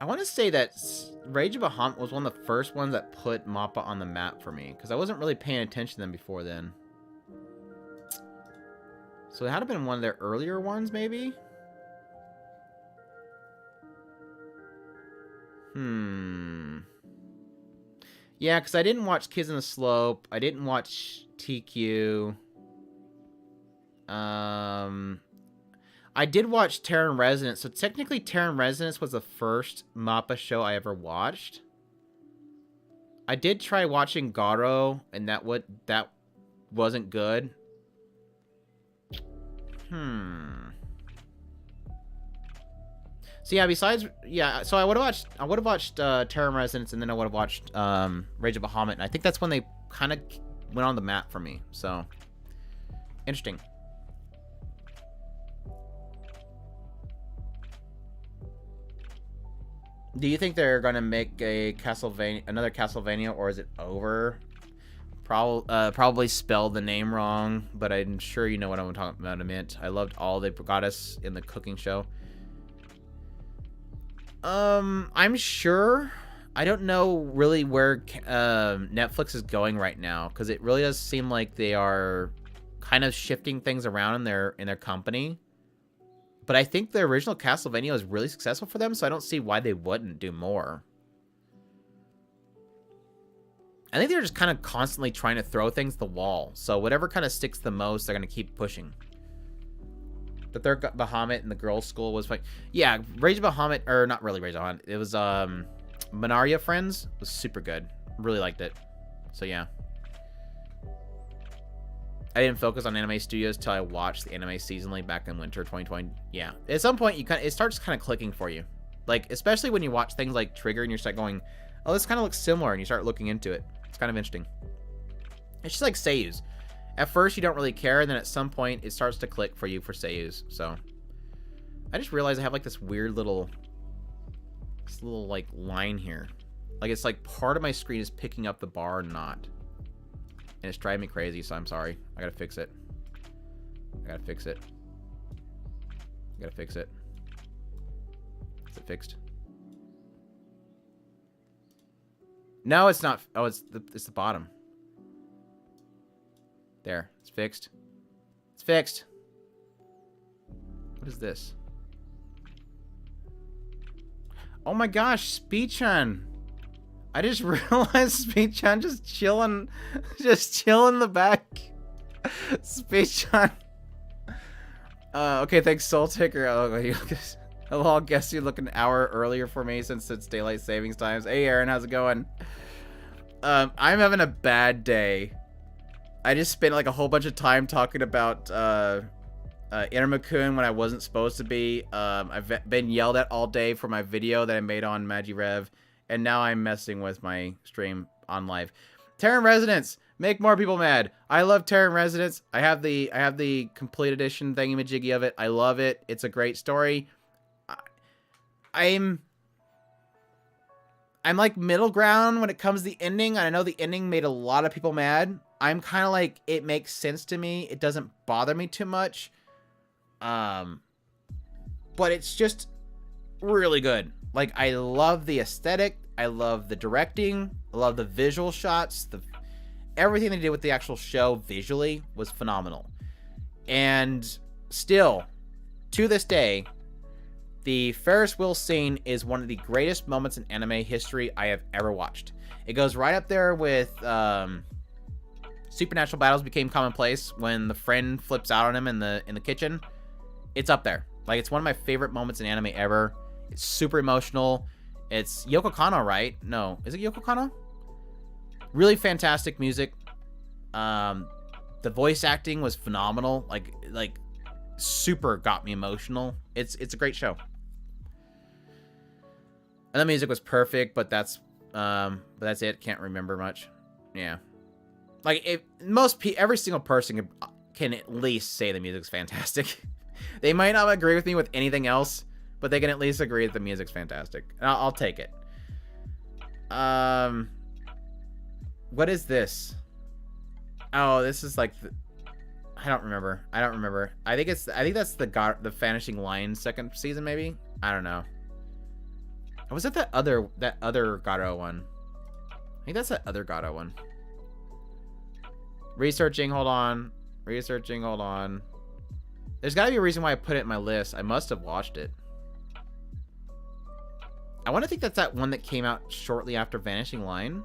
I want to say that Rage of Bahamut was one of the first ones that put MAPPA on the map for me, because I wasn't really paying attention to them before then. So it had to have been one of their earlier ones, maybe? Yeah, because I didn't watch Kids in the Slope. I didn't watch TQ. I did watch Terran Resonance, so technically Terran Resonance was the first MAPPA show I ever watched. I did try watching Garo, and that wasn't good. So yeah, so I would have watched Terran Resonance, and then I would have watched Rage of Bahamut, and I think that's when they kind of went on the map for me. So interesting. Do you think they're gonna make another Castlevania, or is it over? Probably spelled the name wrong, but I'm sure you know what I'm talking about. I loved all they got us in the cooking show. I'm sure. I don't know really where Netflix is going right now, because it really does seem like they are kind of shifting things around in their company. But I think the original Castlevania was really successful for them, so I don't see why they wouldn't do more. I think they're just kind of constantly trying to throw things at the wall. So whatever kind of sticks the most, they're going to keep pushing. The third Bahamut in the girls' school was like, yeah, Rage of Bahamut, or not really Rage of Bahamut. It was Minaria Friends was super good. Really liked it. So yeah. I didn't focus on anime studios till I watched the anime seasonally back in winter 2020. Yeah, at some point it starts kind of clicking for you, like especially when you watch things like Trigger and you start going, oh, this kind of looks similar, and you start looking into it. It's kind of interesting. It's just like seiyus. At first you don't really care, and then at some point it starts to click for you for seiyus. So I just realized I have like this weird little like line here, like it's like part of my screen is picking up the bar and not. And it's driving me crazy, so I'm sorry. I gotta fix it. I gotta fix it. I gotta fix it. Is it fixed? No, it's not. Oh, it's the bottom. There. It's fixed. It's fixed. What is this? Oh my gosh, Speech-on. I just realized Speech-on just chilling in the back. Speech-on. Okay, thanks, Soul Ticker. I'll guess you look an hour earlier for me since it's daylight savings times. Hey, Aaron, how's it going? I'm having a bad day. I just spent like a whole bunch of time talking about Intermakun when I wasn't supposed to be. I've been yelled at all day for my video that I made on Magirev. And now I'm messing with my stream on live. Terran Resonance, make more people mad. I love Terran Resonance. I have the complete edition thingamajiggy of it. I love it. It's a great story. I'm like middle ground when it comes to the ending. I know the ending made a lot of people mad. I'm kind of like, it makes sense to me. It doesn't bother me too much. But it's just really good. Like, I love the aesthetic. I love the directing. I love the visual shots. Everything they did with the actual show visually was phenomenal. And still, to this day, the Ferris wheel scene is one of the greatest moments in anime history I have ever watched. It goes right up there with supernatural battles became commonplace when the friend flips out on him in the kitchen. It's up there. Like, it's one of my favorite moments in anime ever. It's super emotional. It's Yoko Kanno, right? No. Is it Yoko Kanno? Really fantastic music. The voice acting was phenomenal. Like super got me emotional. It's a great show. And the music was perfect, but that's it. Can't remember much. Yeah. Like, every single person can at least say the music's fantastic. They might not agree with me with anything else, but they can at least agree that the music's fantastic. And I'll take it. What is this? Oh, this is like I don't remember. I think that's the Vanishing Lion second season, maybe. I don't know. Or was it that other Garo one? I think that's that other Garo one. Researching. Hold on. There's got to be a reason why I put it in my list. I must have watched it. I want to think that's that one that came out shortly after Vanishing Line.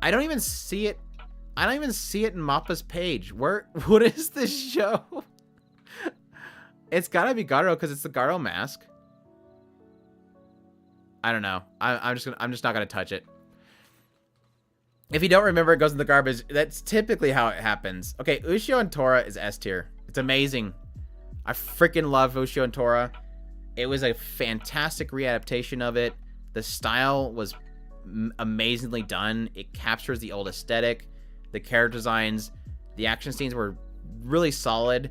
I don't even see it. I don't even see it in MAPPA's page. What is this show? It's gotta be Garo because it's the Garo mask. I don't know. I'm just not gonna touch it. If you don't remember, it goes in the garbage. That's typically how it happens. Okay, Ushio and Tora is S tier. It's amazing. I freaking love Ushio and Tora. It was a fantastic readaptation of it. The style was amazingly done. It captures the old aesthetic. The character designs, the action scenes were really solid.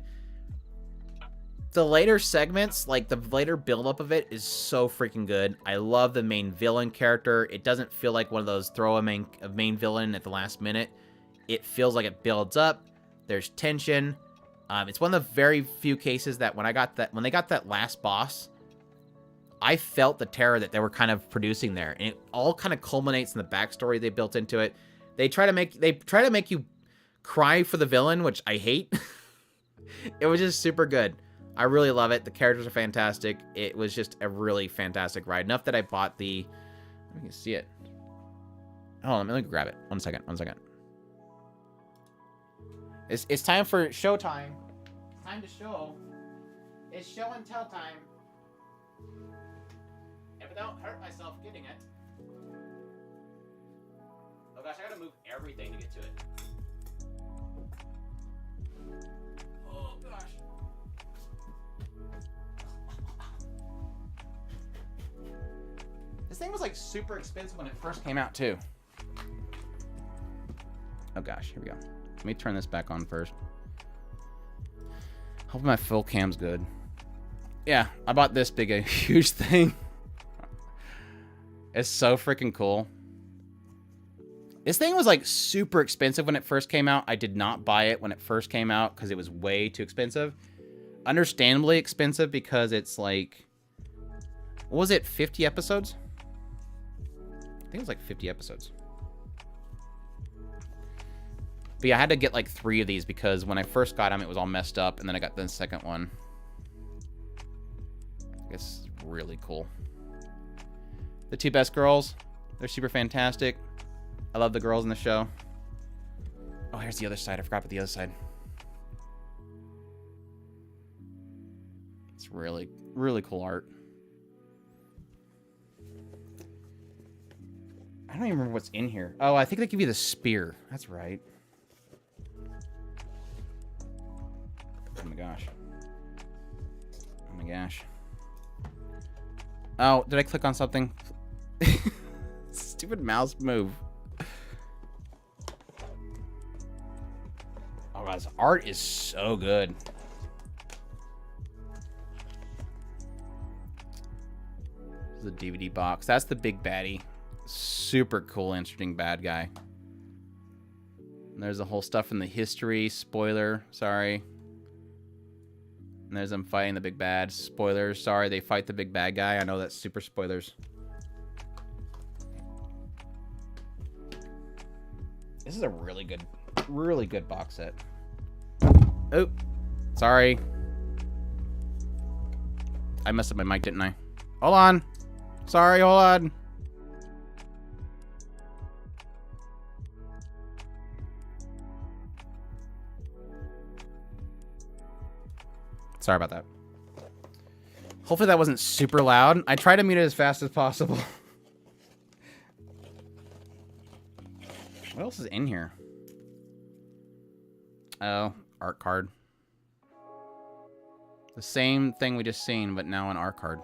The later segments, like the later buildup of it, is so freaking good. I love the main villain character. It doesn't feel like one of those throw a main villain at the last minute. It feels like it builds up. There's tension. It's one of the very few cases that when they got that last boss, I felt the terror that they were kind of producing there, and it all kind of culminates in the backstory they built into it. They try to make you cry for the villain, which I hate. It was just super good. I really love it. The characters are fantastic. It was just a really fantastic ride. Enough that I bought the... Let me see it. Hold on, let me grab it. One second. It's time for show time. Time to show. It's show and tell time. If I don't hurt myself getting it. Oh gosh, I gotta move everything to get to it. Oh gosh. This thing was like super expensive when it first came out too. Oh gosh, here we go. Let me turn this back on first. Hope my full cam's good. Yeah, I bought this big, a huge thing. It's so freaking cool. This thing was like super expensive when it first came out. I did not buy it when it first came out because it was way too expensive. Understandably expensive because it's like, what was it, 50 episodes? I think it was like 50 episodes. But yeah, I had to get like 3 of these because when I first got them, it was all messed up, and then I got the second one. I guess it's really cool. The 2 best girls, they're super fantastic. I love the girls in the show. Oh, here's the other side. I forgot about the other side. It's really, really cool art. I don't even remember what's in here. Oh, I think they give you the spear. That's right. Oh my gosh. Oh my gosh. Oh, did I click on something? Stupid mouse move. Oh, guys, art is so good. This is a DVD box. That's the big baddie. Super cool, interesting bad guy. And there's the whole stuff in the history. Spoiler, sorry. And there's them fighting the big bad. Spoilers, sorry, they fight the big bad guy. I know that's super spoilers. This is a really good box set. Oh, sorry. I messed up my mic, didn't I? Hold on. Sorry, hold on. Sorry about that. Hopefully that wasn't super loud. I try to mute it as fast as possible. What else is in here? Oh, art card. The same thing we just seen, but now an art card.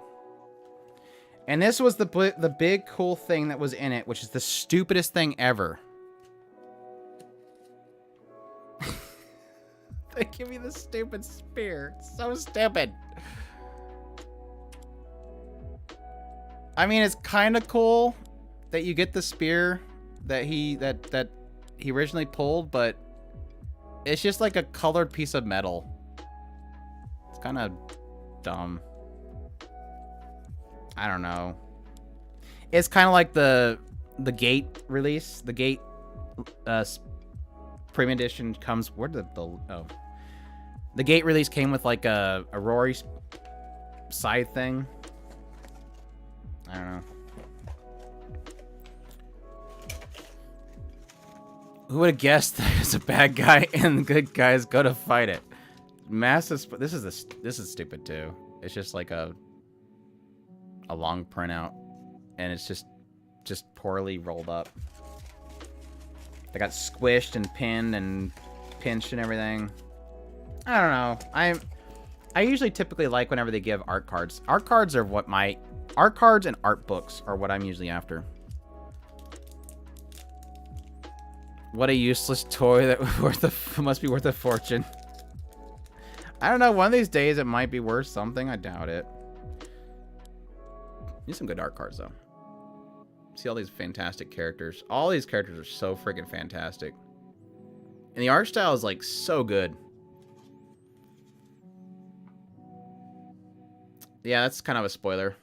And this was the big cool thing that was in it, which is the stupidest thing ever. They give me the stupid spear. It's so stupid. I mean, it's kind of cool that you get the spear that he originally pulled, but it's just like a colored piece of metal. It's kind of dumb. I don't know. It's kind of like the Gate release. The Gate premium edition comes. Where did the Gate release came with like a Rory side thing. I don't know. Who would have guessed that it's a bad guy and the good guys go to fight it? Massive. This is stupid too. It's just like a long printout, and it's just poorly rolled up. They got squished and pinned and pinched and everything. I don't know. I usually typically like whenever they give art cards. Art cards are what my art cards and art books are what I'm usually after. What a useless toy that must be worth a fortune. I don't know. One of these days it might be worth something. I doubt it. Need some good art cards though. See all these fantastic characters. All these characters are so freaking fantastic. And the art style is like so good. Yeah, that's kind of a spoiler.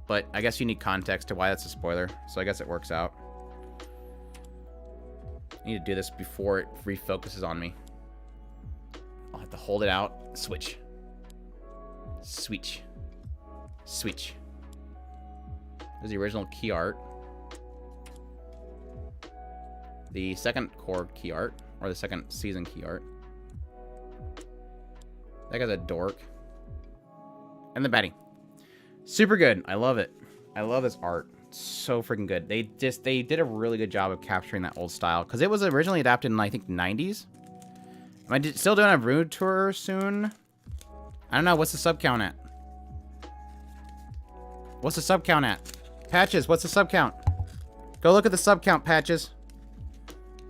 But I guess you need context to why that's a spoiler. So I guess it works out. I need to do this before it refocuses on me. I'll have to hold it out. Switch. Switch. Switch. There's the original key art. The second core key art. or the second season key art. That guy's a dork. And the baddie. Super good. I love it. I love this art. It's so freaking good. They did a really good job of capturing that old style. Because it was originally adapted in, I think, 90s. Am I still doing a room tour soon? I don't know. What's the sub count at? What's the sub count at? Patches, what's the sub count? Go look at the sub count, Patches.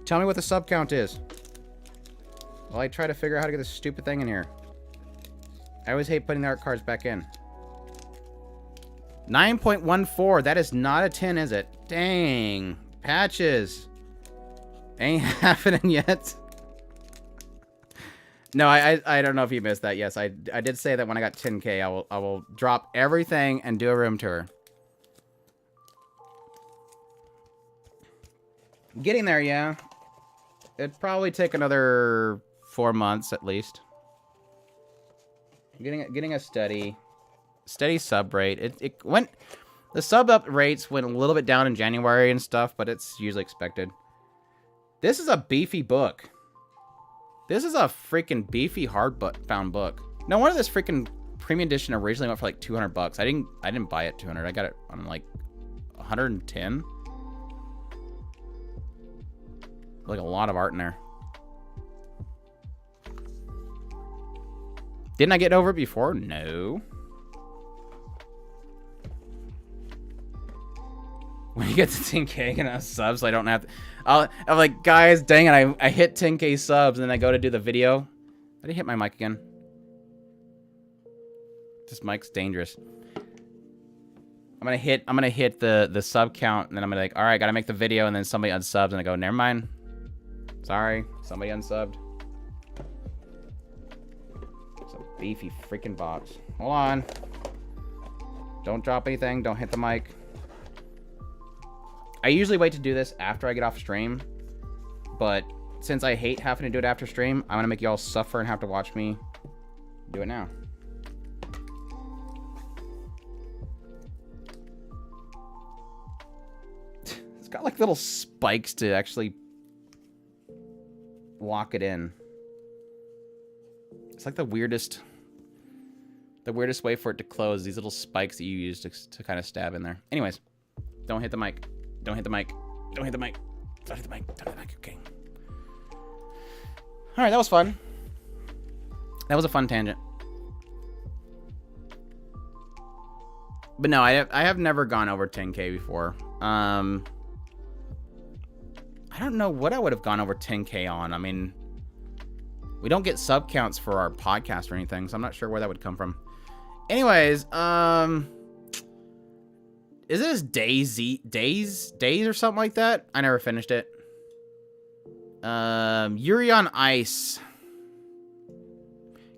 Tell me what the sub count is. While I try to figure out how to get this stupid thing in here. I always hate putting the art cards back in. 9.14. That is not a 10, is it? Dang. Patches. Ain't happening yet. No, I don't know if you missed that. Yes, I did say that when I got 10K, I will drop everything and do a room tour. Getting there, yeah. It'd probably take another 4 months at least. Getting a steady sub rate. It went, the sub up rates went a little bit down in January and stuff, but it's usually expected. This is a beefy book. This is a freaking beefy hardbound book. No wonder this freaking premium edition originally went for like $200. I didn't buy it 200. I got it on like 110. Like a lot of art in there. Didn't I get over it before? No. When you get to 10K and subs, I don't have to. I'm like, guys, dang it, I hit 10K subs, and then I go to do the video. Did I hit my mic again? This mic's dangerous. I'm gonna hit the sub count, and then I'm gonna like, all right, gotta make the video, and then somebody unsubs, and I go, never mind. Sorry, somebody unsubbed. It's a beefy freaking box. Hold on. Don't drop anything. Don't hit the mic. I usually wait to do this after I get off stream, but since I hate having to do it after stream, I'm gonna make you all suffer and have to watch me do it now. It's got like little spikes to actually lock it in. It's like the weirdest way for it to close. These little spikes that you use to kind of stab in there. Anyways, don't hit the mic. Don't hit the mic. Don't hit the mic. Don't hit the mic. Don't hit the mic. Okay. All right, that was fun. That was a fun tangent. But no, I have never gone over 10K before. I don't know what I would have gone over 10K on. I mean, we don't get sub counts for our podcast or anything, so I'm not sure where that would come from. Anyways, is this Days or something like that? I never finished it. Yuri on Ice.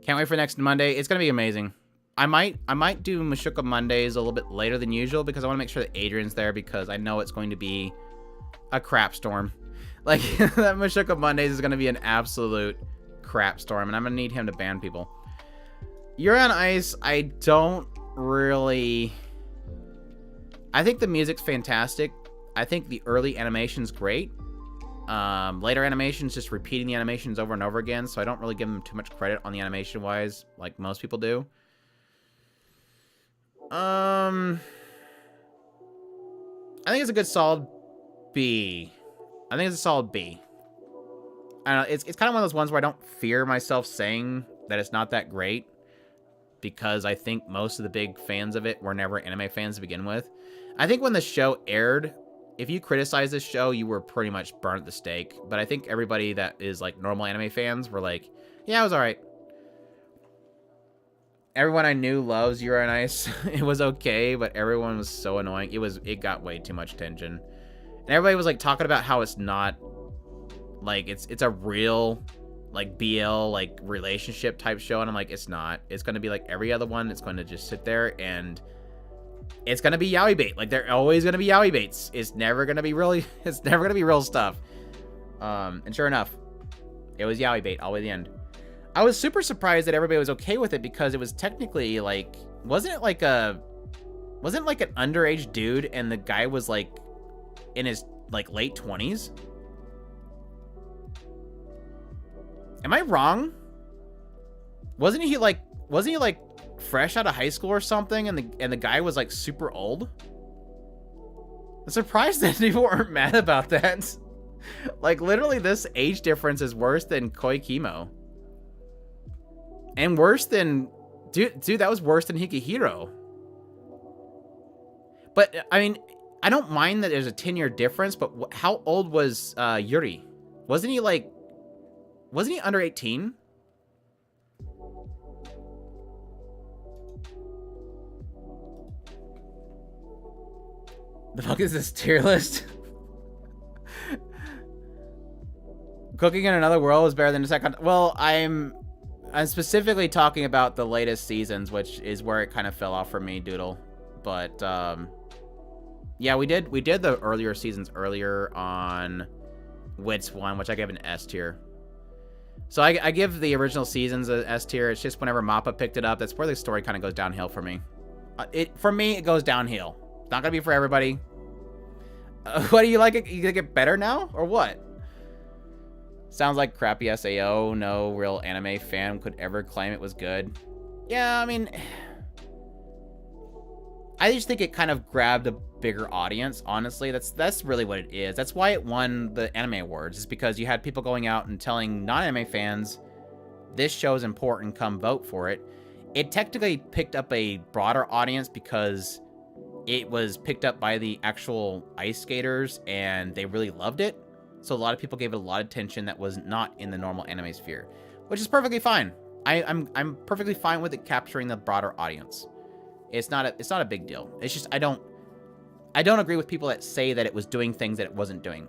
Can't wait for next Monday. It's gonna be amazing. I might do Meshuggah Mondays a little bit later than usual because I want to make sure that Adrian's there because I know it's going to be a crap storm. Like that Meshuggah Mondays is gonna be an absolute crap storm, and I'm gonna need him to ban people. Yuri on Ice, I don't really. I think the music's fantastic. I think the early animation's great. Later animations, just repeating the animations over and over again, so I don't really give them too much credit on the animation-wise, like most people do. I think it's a good solid B. I think it's a solid B. I don't know, it's kind of one of those ones where I don't fear myself saying that it's not that great, because I think most of the big fans of it were never anime fans to begin with. I think when the show aired, if you criticize this show, you were pretty much burned at the stake. But I think everybody that is like normal anime fans were like, yeah, it was alright. Everyone I knew loves Yuri on Ice. It was okay, but everyone was so annoying. It got way too much attention. And everybody was like talking about how it's not like it's a real like BL like relationship type show, and I'm like, it's not. It's gonna be like every other one. It's going to just sit there and it's gonna be yaoi bait. Like they're always gonna be yaoi baits. It's never gonna be really. It's never gonna be real stuff. And sure enough, it was yaoi bait all the way to the end. I was super surprised that everybody was okay with it because it was technically like, wasn't it like an underage dude and the guy was like in his like late 20s? Am I wrong? Wasn't he like fresh out of high school or something, and the guy was like super old? I'm surprised that people weren't mad about that. Like, literally, this age difference is worse than Koi Kimo. And worse than... Dude, that was worse than Hikihiro. But, I mean, I don't mind that there's a 10-year difference, but how old was Yuri? Wasn't he, like... Wasn't he under 18? The fuck is this tier list? Cooking in Another World is better than Attack on... Well, I'm specifically talking about the latest seasons, which is where it kind of fell off for me, Doodle. But, yeah, we did the earlier seasons earlier on Wits 1, which I gave an S tier. So I give the original seasons a S tier. It's just whenever MAPPA picked it up, that's where the story kind of goes downhill for me. For me, it goes downhill. It's not gonna be for everybody. What do you like it? You think it better now, or what? Sounds like crappy SAO. No real anime fan could ever claim it was good. Yeah, I mean, I just think it kind of grabbed a bigger audience. Honestly, that's really what it is. That's why it won the anime awards. Is because you had people going out and telling non-anime fans, this show is important. Come vote for it. It technically picked up a broader audience because it was picked up by the actual ice skaters and they really loved it. So a lot of people gave it a lot of attention that was not in the normal anime sphere, which is perfectly fine. I'm perfectly fine with it capturing the broader audience. It's not a big deal. It's just I don't agree with people that say that it was doing things that it wasn't doing.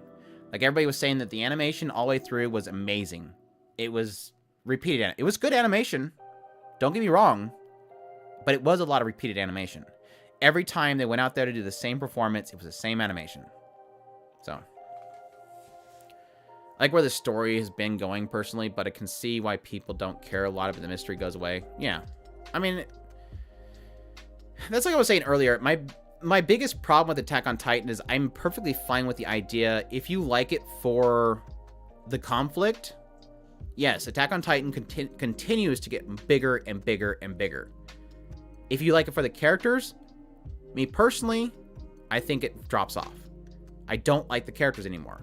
Like, everybody was saying that the animation all the way through was amazing. It was repeated. It was good animation. Don't get me wrong, but it was a lot of repeated animation. Every time they went out there to do the same performance, it was the same animation. So, I like where the story has been going personally, but I can see why people don't care a lot if the mystery goes away. Yeah. I mean, that's like I was saying earlier. My biggest problem with Attack on Titan is I'm perfectly fine with the idea. If you like it for the conflict, yes, Attack on Titan continues to get bigger and bigger and bigger. If you like it for the characters, me personally, I think it drops off. I don't like the characters anymore.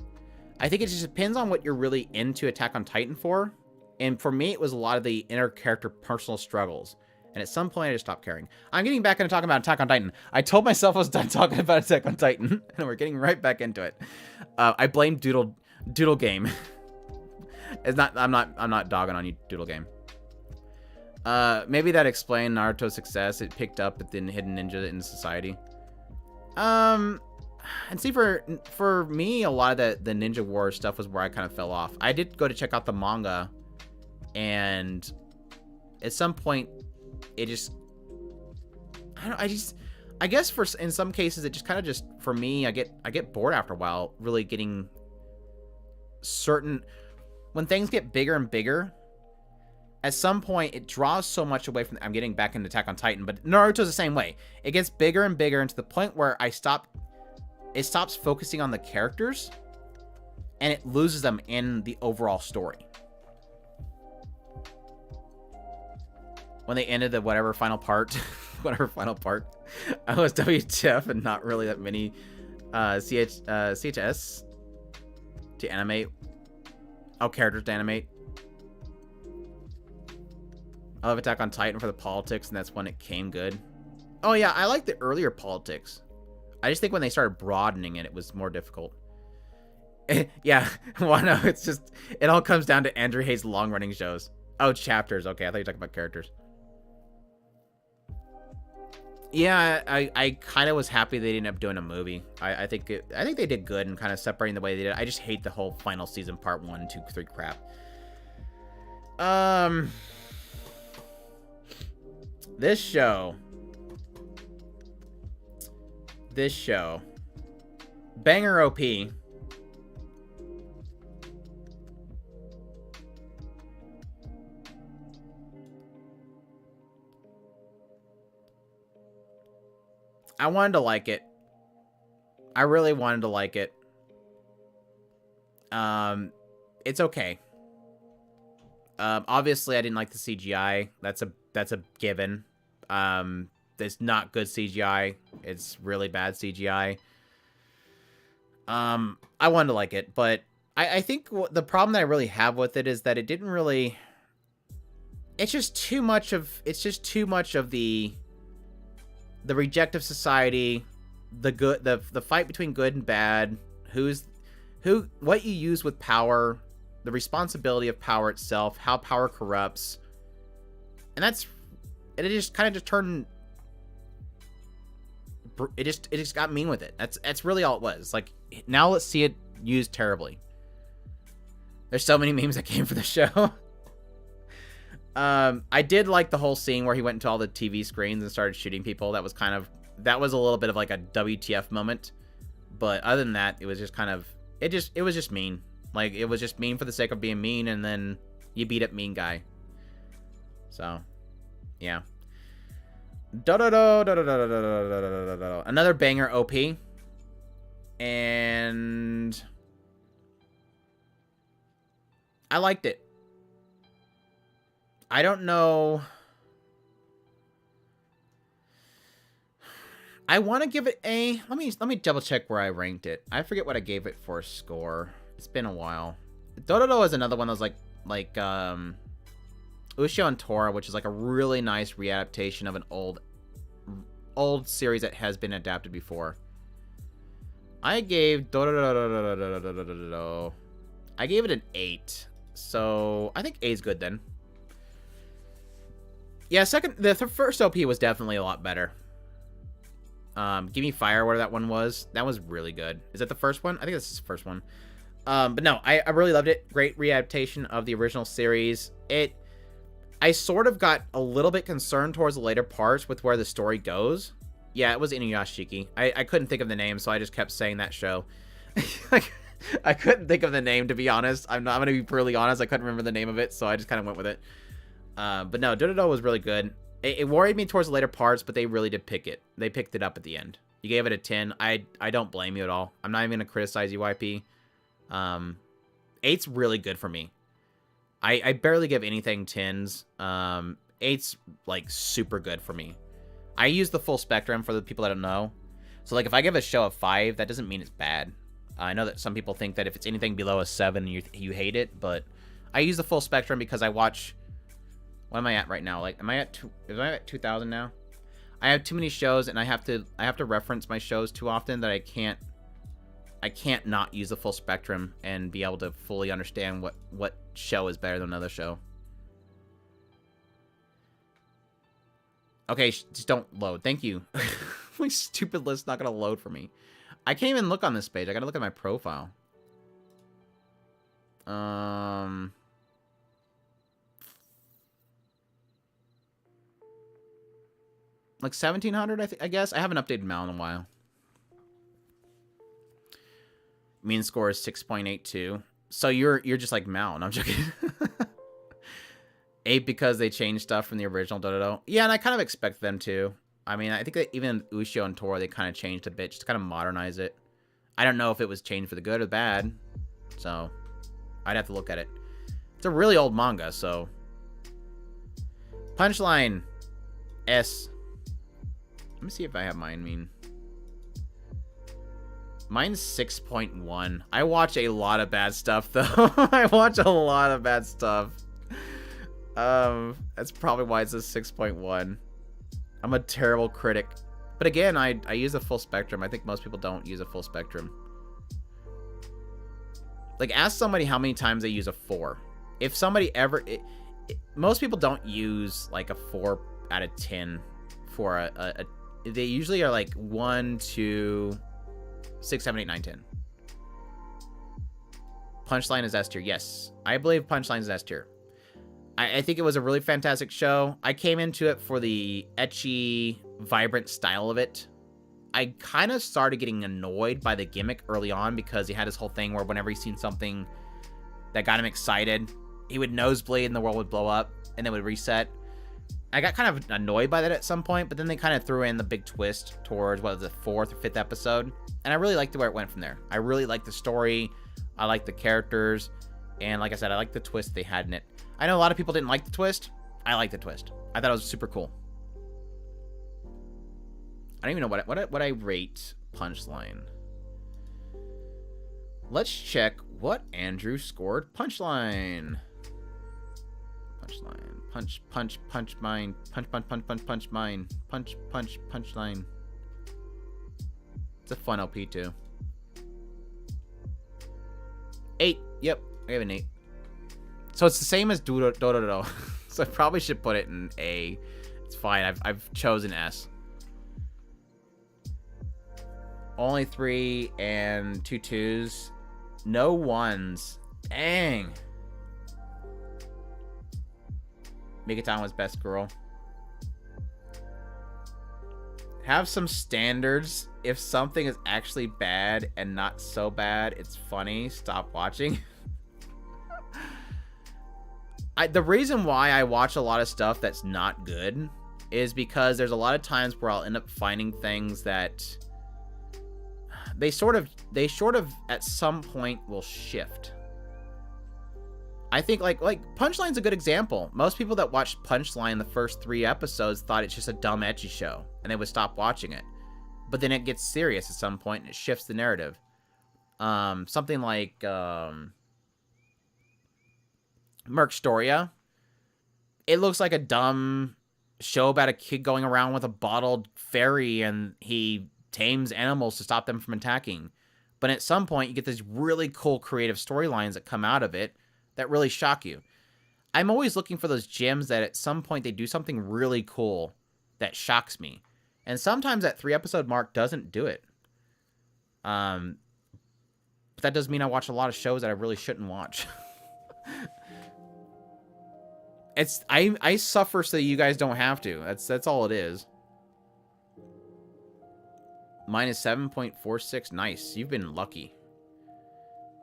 I think it just depends on what you're really into Attack on Titan for. And for me, it was a lot of the inner character personal struggles. And at some point, I just stopped caring. I'm getting back into talking about Attack on Titan. I told myself I was done talking about Attack on Titan, and we're getting right back into it. I blame Doodle Game. It's not. I'm not dogging on you, Doodle Game. Maybe that explained Naruto's success. It picked up at the hidden ninja in society. And see, for me, a lot of the Ninja War stuff was where I kind of fell off. I did go to check out the manga, and at some point, it just, I guess in some cases, it just kind of just, for me, I get bored after a while, really getting certain, when things get bigger and bigger, at some point, it draws so much away from, I'm getting back into Attack on Titan, but Naruto's the same way. It gets bigger and bigger, and to the point where it stops focusing on the characters, and it loses them in the overall story. When they ended the whatever final part, I was WTF and not really that many CHS to animate. Oh, characters to animate. I love Attack on Titan for the politics, and that's when it came good. Oh yeah, I like the earlier politics. I just think when they started broadening it, it was more difficult. Yeah, well, no, it's just, it all comes down to Andrew hates long-running shows. Oh, chapters. Okay, I thought you were talking about characters. Yeah, I kind of was happy they didn't end up doing a movie. I think they did good and kind of separating the way they did. I just hate the whole final season part 1, 2, 3 crap. This show, banger OP. I wanted to like it. I really wanted to like it. It's okay. Obviously, I didn't like the CGI. That's a given. It's not good CGI. It's really bad CGI. I wanted to like it, but I think the problem that I really have with it is that it didn't really. It's just too much of the reject of society, the fight between good and bad, what you use with power, the responsibility of power itself, how power corrupts, and it just kind of just turned. It just got mean with it. That's really all it was. Like, now let's see it used terribly. There's so many memes that came for the show. I did like the whole scene where he went into all the TV screens and started shooting people. That was a little bit of like a WTF moment. But other than that, it was just it was just mean. Like, it was just mean for the sake of being mean, and then you beat up mean guy. So, yeah. Another banger OP. And I liked it. I don't know. I want to give it a... Let me double check where I ranked it. I forget what I gave it for a score. It's been a while. Dororo is another one that was like Ushio and Tora, which is like a really nice readaptation of an old series that has been adapted before. I gave Dororo... I gave it an 8. So I think 8 is good then. Yeah, the first OP was definitely a lot better. Give Me Fire, whatever that one was. That was really good. Is that the first one? I think this is the first one. But no, I really loved it. Great readaptation of the original series. I sort of got a little bit concerned towards the later parts with where the story goes. Yeah, it was Inuyashiki. I couldn't think of the name, so I just kept saying that show. I couldn't think of the name, to be honest. I'm going to be brutally honest. I couldn't remember the name of it, so I just kind of went with it. But no, Dororo was really good. It worried me towards the later parts, but they really did pick it. They picked it up at the end. You gave it a 10. I don't blame you at all. I'm not even going to criticize you, YP. 8's really good for me. I barely give anything 10s. 8's like super good for me. I use the full spectrum for the people that don't know. So like if I give a show a 5, that doesn't mean it's bad. I know that some people think that if it's anything below a 7, you hate it, but I use the full spectrum because I watch... What am I at right now? Like, am I at 2,000 now? I have too many shows, and I have to reference my shows too often that I can't not use the full spectrum and be able to fully understand what show is better than another show. Okay, just don't load. Thank you. My stupid list's not gonna load for me. I can't even look on this page. I gotta look at my profile. Like 1,700, I guess. I haven't updated Mal in a while. Mean score is 6.82. So you're just like Mal. No, I'm joking. 8 because they changed stuff from the original Dororo. Yeah, and I kind of expect them to. I mean, I think that even Ushio and Tora, they kind of changed a bit just to kind of modernize it. I don't know if it was changed for the good or the bad. So, I'd have to look at it. It's a really old manga, so... Punchline. S. Let me see if I have mine mean. Mine's 6.1. I watch a lot of bad stuff, though. I watch a lot of bad stuff. That's probably why it says 6.1. I'm a terrible critic. But again, I use a full spectrum. I think most people don't use a full spectrum. Like, ask somebody how many times they use a 4. If somebody ever... most people don't use, like, a 4 out of 10 for a they usually are, like, 1, 2, 6, 7, 8, 9, 10. Punchline is S tier. Yes. I believe Punchline is S tier. I think it was a really fantastic show. I came into it for the ecchi, vibrant style of it. I kind of started getting annoyed by the gimmick early on because he had this whole thing where whenever he seen something that got him excited, he would nosebleed and the world would blow up and then would reset. I got kind of annoyed by that at some point, but then they kind of threw in the big twist towards, what was it, the 4th or 5th episode. And I really liked where it went from there. I really liked the story. I liked the characters. And like I said, I liked the twist they had in it. I know a lot of people didn't like the twist. I like the twist. I thought it was super cool. I don't even know what I rate Punchline. Let's check what Andrew scored Punchline. Punchline. Punch mine. Punch mine. Punchline. It's a fun LP too. 8. Yep, I gave it an 8. So it's the same as Do. So I probably should put it in A. It's fine. I've chosen S. Only 3 and 2 2s. No 1s. Dang. Mikatan was best girl. Have some standards. If something is actually bad and not so bad, it's funny. Stop watching. The reason why I watch a lot of stuff that's not good is because there's a lot of times where I'll end up finding things that they sort of at some point will shift. I think like Punchline's a good example. Most people that watched Punchline the first 3 episodes thought it's just a dumb ecchi show and they would stop watching it. But then it gets serious at some point and it shifts the narrative. Something like Merc Storia. It looks like a dumb show about a kid going around with a bottled fairy and he tames animals to stop them from attacking. But at some point, you get these really cool creative storylines that come out of it that really shock you. I'm always looking for those gems that at some point they do something really cool that shocks me. And sometimes that 3-episode mark doesn't do it. But that does mean I watch a lot of shows that I really shouldn't watch. I suffer so you guys don't have to. That's all it is. Mine is 7.46. Nice. You've been lucky.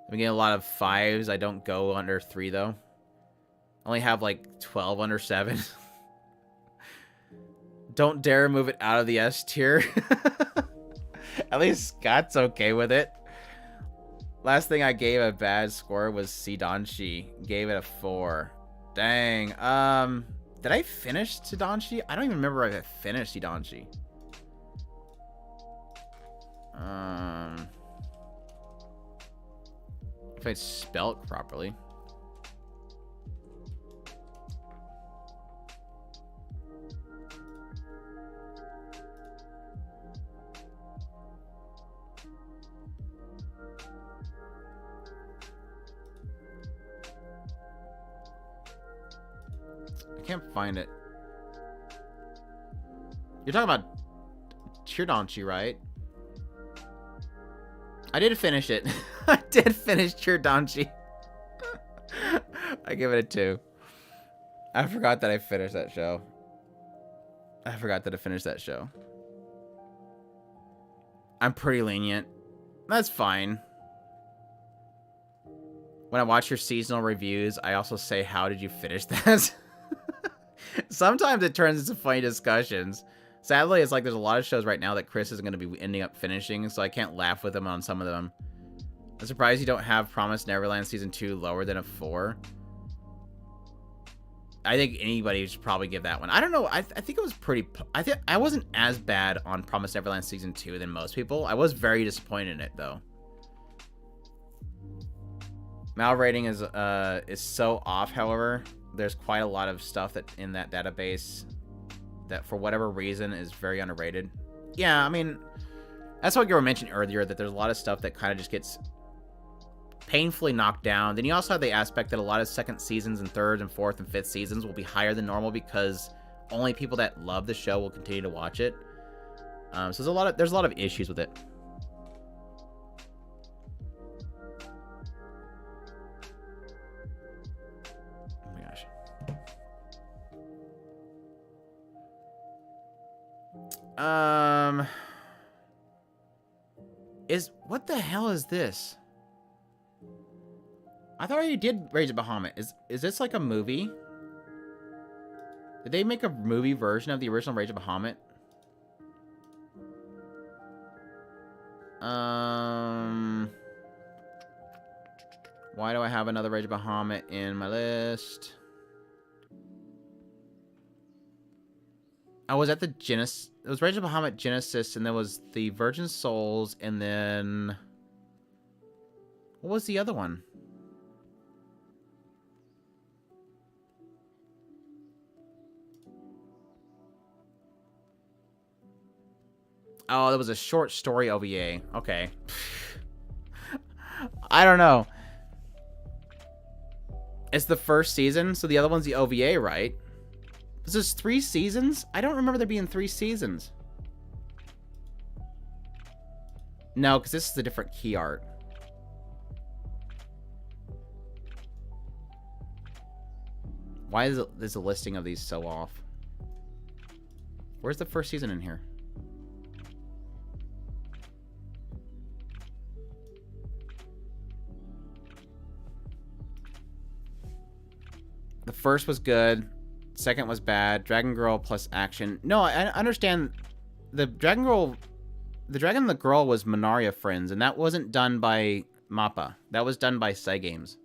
I'm getting a lot of 5s. I don't go under 3 though. I only have like 12 under 7. Don't dare move it out of the S tier. At least Scott's okay with it. Last thing I gave a bad score was Sidanshi. Gave it a 4. Dang. Did I finish Sidanshi? I don't even remember if I finished Sidanshi. If I spell it properly. I can't find it. You're talking about Chirdanchi, right? I did finish it. I did finish Chirdanchi. I give it a 2. I forgot that I finished that show. I forgot that I finished that show. I'm pretty lenient. That's fine. When I watch your seasonal reviews, I also say, how did you finish that? Sometimes it turns into funny discussions. Sadly, it's like there's a lot of shows right now that Chris isn't going to be ending up finishing, so I can't laugh with him on some of them. I'm surprised you don't have Promised Neverland Season 2 lower than a 4. I think anybody should probably give that one. I don't know. I think it was pretty... I think I wasn't as bad on Promised Neverland Season 2 than most people. I was very disappointed in it, though. Mal rating is so off, however. There's quite a lot of stuff that in that database that for whatever reason is very underrated. Yeah, I mean, that's what you were mentioning earlier, that there's a lot of stuff that kind of just gets painfully knocked down. Then you also have the aspect that a lot of second seasons and third and fourth and fifth seasons will be higher than normal because only people that love the show will continue to watch it. So there's a lot of issues with it. Oh my gosh. What the hell is this? I thought I did Rage of Bahamut. Is this like a movie? Did they make a movie version of the original Rage of Bahamut? Why do I have another Rage of Bahamut in my list? I was at the Genesis. It was Rage of Bahamut Genesis, and there was the Virgin Souls, and then what was the other one? Oh, there was a short story OVA. Okay. I don't know. It's the first season, so the other one's the OVA, right? Is this 3 seasons? I don't remember there being 3 seasons. No, because this is a different key art. Why is the listing of these so off? Where's the first season in here? The first was good. Second was bad. Dragon Girl plus action. No, I understand. The Dragon Girl, the Dragon and the Girl was Minaria Friends, and that wasn't done by MAPPA. That was done by Cygames.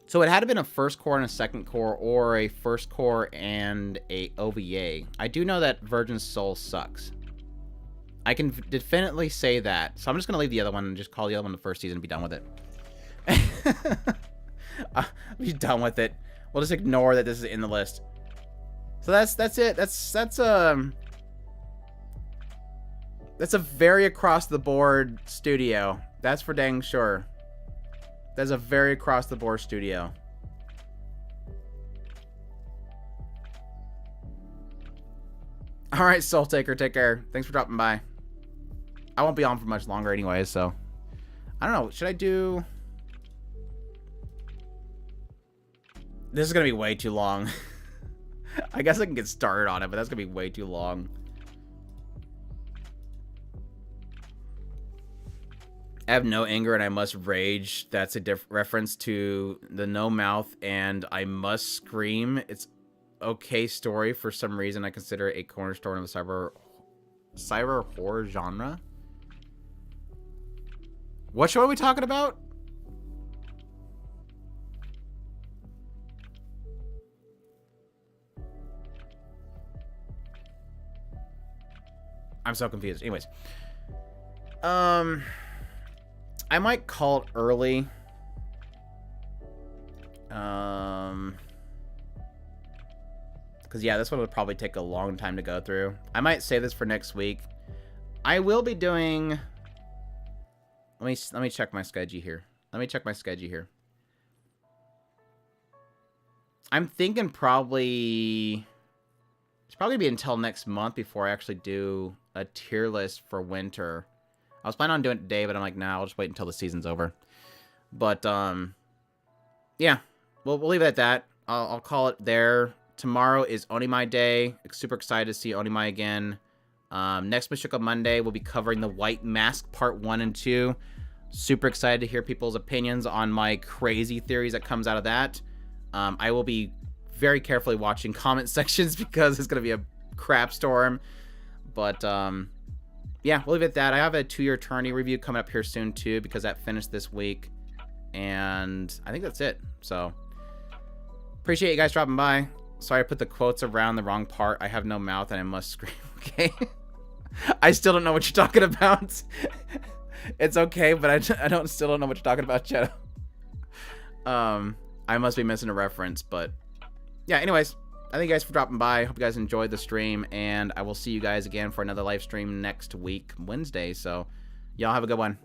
So it had to have been a first core and a second core, or a first core and a OVA. I do know that Virgin Soul sucks. I can definitely say that. So I'm just going to leave the other one and just call the other one the first season and be done with it. I'll be done with it. We'll just ignore that this is in the list. So that's it. That's a very across the board studio. That's for dang sure. That's a very across the board studio. All right, Soul Taker, take care. Thanks for dropping by. I won't be on for much longer anyway, so I don't know. Should I do? This is gonna be way too long. I guess I can get started on it, but that's gonna be way too long. I have no anger and I must rage. That's a reference to the no mouth and I must scream. It's okay story. For some reason, I consider it a cornerstone of the cyber horror genre. What show are we talking about? I'm so confused. Anyways. I might call it early. Because, yeah, this one would probably take a long time to go through. I might save this for next week. I will be doing... Let me check my schedule here. I'm thinking probably... It's probably be until next month before I actually do a tier list for winter. I was planning on doing it today, but I'm like, nah, I'll just wait until the season's over. But, yeah, we'll leave it at that. I'll call it there. Tomorrow is Onimai Day. Super excited to see Onimai again. Next Mishika Monday, we'll be covering the White Mask Part 1 and 2. Super excited to hear people's opinions on my crazy theories that comes out of that. I will be very carefully watching comment sections because it's going to be a crap storm. But, yeah, we'll leave it at that. I have a 2-year Eternity review coming up here soon, too, because that finished this week. And I think that's it. So, appreciate you guys dropping by. Sorry I put the quotes around the wrong part. I have no mouth and I must scream, okay? I still don't know what you're talking about. It's okay, but I still don't know what you're talking about, Shadow. I must be missing a reference, but... Yeah, anyways, thank you guys for dropping by. Hope you guys enjoyed the stream, and I will see you guys again for another live stream next week, Wednesday. So, y'all have a good one.